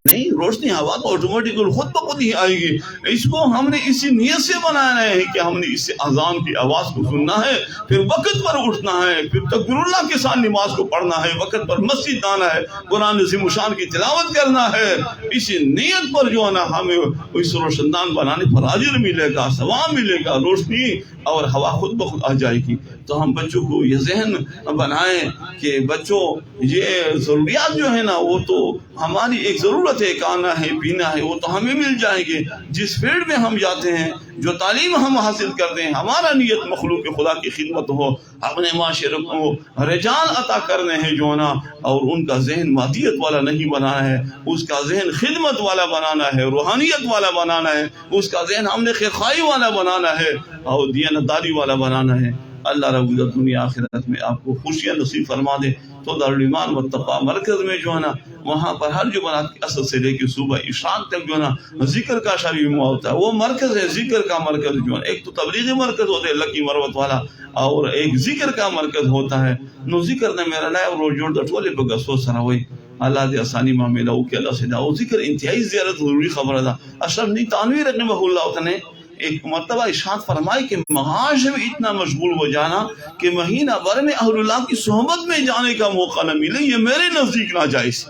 نہیں، روشنی ہوا تو آٹومیٹکلی خود بخود ہی آئے گی. اس کو ہم نے اسی نیت سے بنانا ہے کہ ہم نے اس سے اذان کی آواز کو سننا ہے، پھر وقت پر اٹھنا ہے، پھر تکبیر اللہ کے ساتھ نماز کو پڑھنا ہے، وقت پر مسجد آنا ہے، قرآن عظیم الشان کی تلاوت کرنا ہے. اسی نیت پر جو ہے نا ہمیں اس روشن دان بنانے پر اجر ملے گا، ثواب ملے گا، روشنی اور ہوا خود بخود آ جائے گی. تو ہم بچوں کو یہ ذہن بنائیں کہ بچوں یہ ضروریات جو ہے نا وہ تو ہماری ایک ضرورت ہے، کھانا ہے پینا ہے، وہ تو ہمیں مل جائیں گے۔ جس فیلڈ میں ہم جاتے ہیں، جو تعلیم ہم حاصل کرتے ہیں، ہمارا نیت مخلوق خدا کی خدمت ہو، اپنے معاشرے کو رجال عطا کرنے ہیں جو نا، اور ان کا ذہن مادیت والا نہیں بنانا ہے، اس کا ذہن خدمت والا بنانا ہے، روحانیت والا بنانا ہے، اس کا ذہن ہم نے خیرخواہی والا بنانا ہے اور دیانتداری والا بنانا ہے۔ اللہ رب العزت دنیا آخرت میں آپ کو خوشیاں نصیب فرما دے۔ تو دارالایمان والتقویٰ مرکز میں جو ہے نا، وہاں پر ہر جمعرات کے اصل سے لے کے صبح عشاء تک جو ہے نا ذکر کا شرعی ہوتا ہے، وہ مرکز ہے ذکر کا مرکز جو ہے۔ ایک تو تبلیغی مرکز ہوتا ہے لکی مروت والا، اور ایک ذکر کا مرکز ہوتا ہے۔ نو ذکر نے میرا لائے اور جوڑ دا ٹولے پہ گسو سرا ہوئی اللہ دے آسانی معاملہ ہو کہ اللہ سے دا ذکر انتہائی زیارت ضروری خبر دا۔ اشرف نی تانویر رحمہ اللہ نے ایک مرتبہ ارشاد فرمائی کہ معاش میں اتنا مشغول ہو جانا کہ مہینہ بھر میں اہل اللہ کی صحبت میں جانے کا موقع نہ ملے، یہ میرے نزدیک ناجائز۔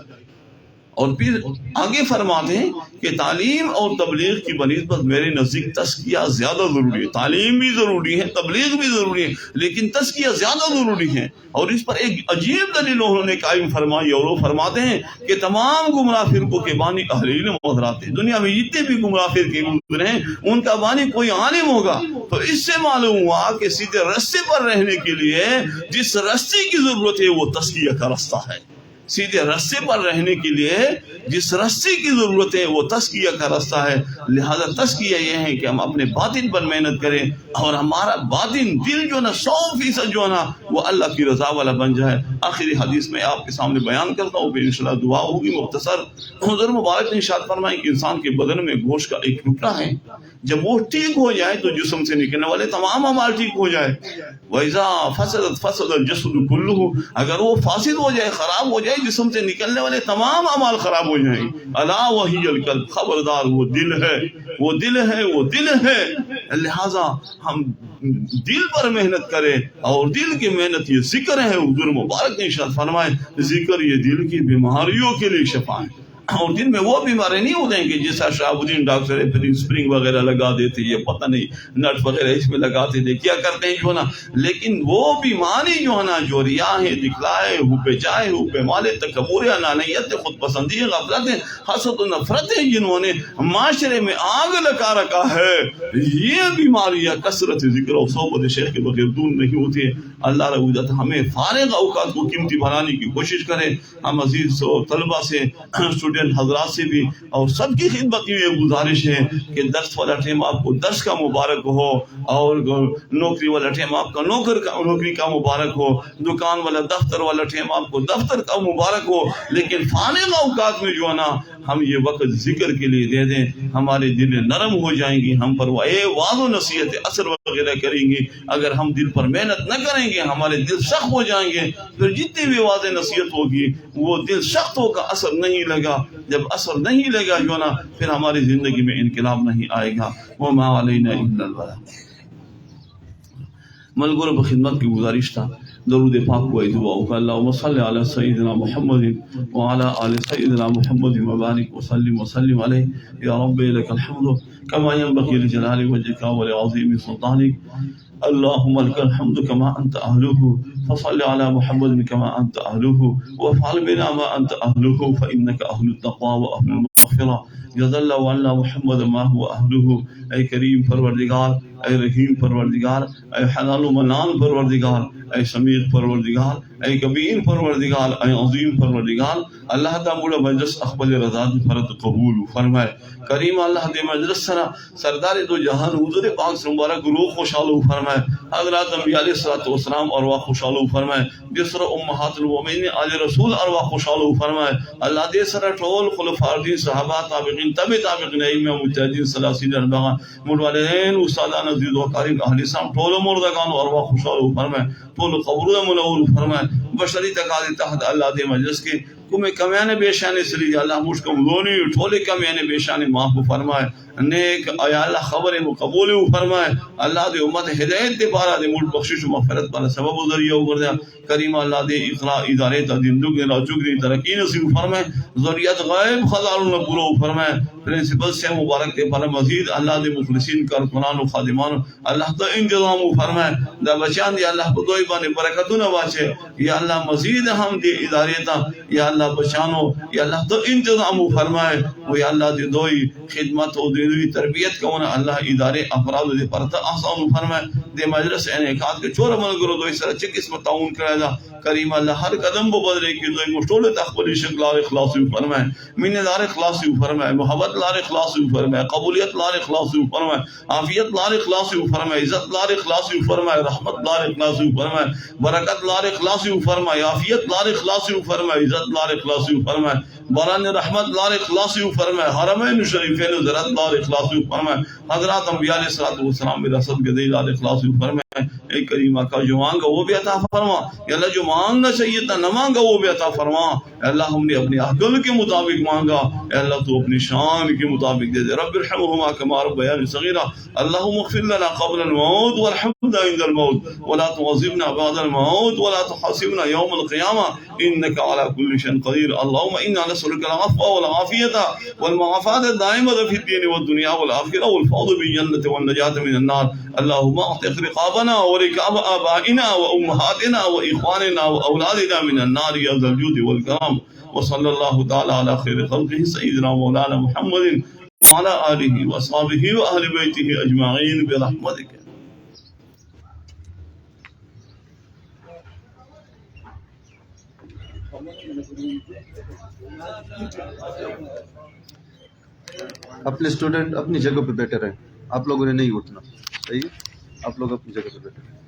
اور پھر آگے فرماتے ہیں کہ تعلیم اور تبلیغ کی بنسبت میرے نزدیک تزکیہ زیادہ ضروری ہے۔ تعلیم بھی ضروری ہے، تبلیغ بھی ضروری ہے، لیکن تزکیہ زیادہ ضروری ہے۔ اور اس پر ایک عجیب دلیل انہوں نے قائم فرمائی، اور وہ فرماتے ہیں کہ تمام گمراہ فرقوں کے بانی اہل علم حضرات ہیں۔ دنیا میں جتنے بھی گمراہ فرقے گزرے ہیں ان کا بانی کوئی عالم ہوگا۔ تو اس سے معلوم ہوا کہ سیدھے رستے پر رہنے کے لیے جس رستے کی ضرورت ہے وہ تزکیہ کا رستہ ہے۔ سیدھے رستے پر رہنے کے لیے جس رستے کی ضرورت ہے وہ تزکیہ کا رستہ ہے۔ لہذا تزکیہ یہ ہے کہ ہم اپنے باطن پر محنت کریں اور ہمارا باطن دل جو نا 100% جو نا وہ اللہ کی رضا والا بن جائے۔ آخری حدیث میں آپ کے سامنے بیان کرتا ہوں، پھر انشاءاللہ دعا ہوگی مختصر۔ حضور مبارک نے ارشاد فرمایا کہ انسان کے بدن میں گوشت کا ایک ٹکڑا ہے، جب وہ ٹھیک ہو جائے تو جسم سے نکلنے والے تمام اعمال ٹھیک ہو جائے۔ وَإِذَا فَسَدَتْ فَسَدَ الْجَسَدُ كُلُّهُ، اگر وہ فاسد ہو جائے، خراب ہو جائے، جسم سے نکلنے والے تمام اعمال خراب ہو جائیں۔ الا وہی القلب، خبردار وہ دل ہے، وہ دل ہے، وہ دل ہے۔ لہذا ہم دل پر محنت کریں، اور دل کی محنت یہ ذکر ہے۔ حضور مبارک نے ارشاد فرمائے ذکر یہ دل کی بیماریوں کے لیے شفا ہے۔ اور دن میں وہ بیماری نہیں ہوتے ہیں کہ جیسا شہاب الدین ڈاکٹر اسپرنگ وغیرہ لگا دیتے، یہ پتہ نہیں نٹ وغیرہ اس میں لگاتے تھے، کیا کرتے ہیں جو نا، لیکن وہ بیماری جو ہے نا، جو ریا ہے، دکھلائے، حب جائے، حب مال، تکبر، انانیت، خود پسندی، غفلت، حسد و نفرت ہے، جنہوں نے معاشرے میں آگ لگا رکھا ہے، یہ بیماریاں کثرت ذکر اور صحبت شیخ کے بغیر دور نہیں ہوتی ہے۔ اللہ رب العزت ہمیں فارغ اوقات کو قیمتی بنانے کی کوشش کرے۔ ہم عزیز طلبہ سے، اسٹوڈنٹ حضرات سے بھی اور سب کی خدمت میں یہ گزارش ہے کہ درس والا ٹائم آپ کو درس کا مبارک ہو، اور نوکری والا ٹائم آپ کا نوکری کا مبارک ہو، دکان والا دفتر والا ٹائم آپ کو دفتر کا مبارک ہو، لیکن فارغ اوقات میں جو ہے نا ہم یہ وقت ذکر کے لیے دے دیں، ہمارے دل نرم ہو جائیں گی، ہم پر واض و نصیحت اثر وغیرہ کریں گی۔ اگر ہم دل پر محنت نہ کریں گے ہمارے دل سخت ہو جائیں گے، پھر جتنی بھی واضح نصیحت ہوگی وہ دل سخت ہو کا اثر نہیں لگا۔ جب اثر نہیں لگا جو نا پھر ہماری زندگی میں انقلاب نہیں آئے گا۔ وما علینا الا البلاغ۔ ملگوں پر خدمت کی گزارش تھا، درود پاک کو دعا کہ اللہم صلی علی سیدنا محمد وعلی آل سیدنا محمد وبارک وسلم علیہ یا رب لک الحمد کما ينبغي لجلال وجهك ولعظیم سلطانک۔ اللهم لك الحمد كما أنت أهله، فصل على محمد كما أنت أهله، وافعل بنا ما أنت أهله، فإنك أهل التقوى وأهل المغفرة۔ جزا الله عنا محمد ما هو أهله۔ اے کریم پروردگار، اے رحیم پروردگار، اے حنان و منان پروردگار، اے سمیع پروردگار، اے کبیر پروردگار، اے عظیم پروردگار، اللہ تعالی مجلس اقبل رضا فرت قبول فرمائے۔ کریم اللہ دے مجلس سرا سردار دو جہان حضور پاک سے مبارک روح خوشحال فرمائے، حضرات انبیاء علیہ الصلوۃ والسلام ارواح خوشحال فرمائے، جس طرح امہات المؤمنین آل رسول ارواح خوشحال فرمائے۔ اللہ دے سرا ٹول خلفاء ارشدین صحابہ تابعین تابعین ائمہ مجتہدین ثلاثین اربعہ مروالین استادان عزیز و اقارب اہل اسلام ٹول مردگان ارواح خوشحال فرمائے، ٹول قبر منور فرمائے۔ بشری تقاضے تحت اللہ دے مجلس کے کمی کمیاں بے شان سری اللہ مجھ کم لونی ٹھولے کمیاں بے شان معاف فرمائے۔ نیک یا اللہ خبر قبول فرمائے اللہ دے امت ہدایت دے پارا دے ملک بخشش و مغفرت پارا سبب و ذریعہ کر دیا کریم اللہ دے اقرا ادارے تا زندگی دے راجوگ دے ترقی نصیب فرمائے ذریعت غائب خزانوں نہ پورا فرمائے پرنسپل سے مبارک دے پارا مزید اللہ دے مخلصین کارکنان و خادمان اللہ تا انتظام فرمائے دا بچان دے اللہ بدوئی بانے برکتوں نہ واچے یا اللہ مزید ہم دے ادارے تا یا اللہ بچانو یا اللہ تا انتظام فرمائے و یا اللہ دے دوئی خدمت و دے تربیت کونا اللہ ادارے افراد دے پرتا احسان فرمائے دے مجلس انعقاد کے چور عمل کرو دوئی سر اچھے قسمت تعاون کرے دا کریم اللہ ہر قدم کو بدلے کی دوئی مشتول تقبلی شکلار اخلاصی فرمائے منت لار اخلاصی فرمائے محبت لار اخلاصی فرمائے قبولیت لار اخلاصی فرمائے عافیت لار اخلاصی فرمائے عزت لار اخلاصی فرمائے رحمت لار اخلاصی فرمائے برکت لار اخلاصی فرمائے عافیت لار اخلاصی فرمائے عزت لار اخلاصی فرمائے بران رحمت لار اخلاصی فرمائے حرمین شریفین زرت لار اخلاصی فرمائے حضرات انبیاء علیہ السلام میں رسد گدی لار اخلاصی فرمائے اے کریمہ کا جو مانگا وہ بھی عطا فرما یا اللہ جو مانگنا چاہیے تھا نہ مانگا وہ بھی عطا فرما اے اللہ ہم نے اپنی عقل کے مطابق مانگا اے اللہ تو اپنی شان کے مطابق دے دے رب ارحمہما کما ربیانی صغیرا اللہم اغفر لنا قبل الموت وارحمنا عند الموت ولا تعذبنا بعد الموت ولا تحاسبنا يوم القيامة إنك على كل شيء قدير اللهم إنا نسألك العفو والعافية والمعافاة الدائمة في الدين والدنيا والآخرة والفوز بالجنة والنجاة من النار اللهم اعتق رقابنا ورقاب آبائنا وأمهاتنا وإخواننا وأولادنا من النار يا ذا الجود والكرم وصلى الله تعالى على خير خلقه سيدنا مولانا محمد وعلى آله وأصحابه وأهل بيته أجمعين برحمتك. اپنے اسٹوڈنٹ اپنی جگہ پہ بیٹھے رہیں, آپ لوگوں نے نہیں اٹھنا, صحیح ہے, آپ لوگ اپنی جگہ پہ بیٹھے رہیں.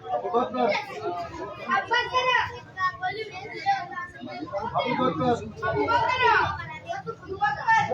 Abu Bakar.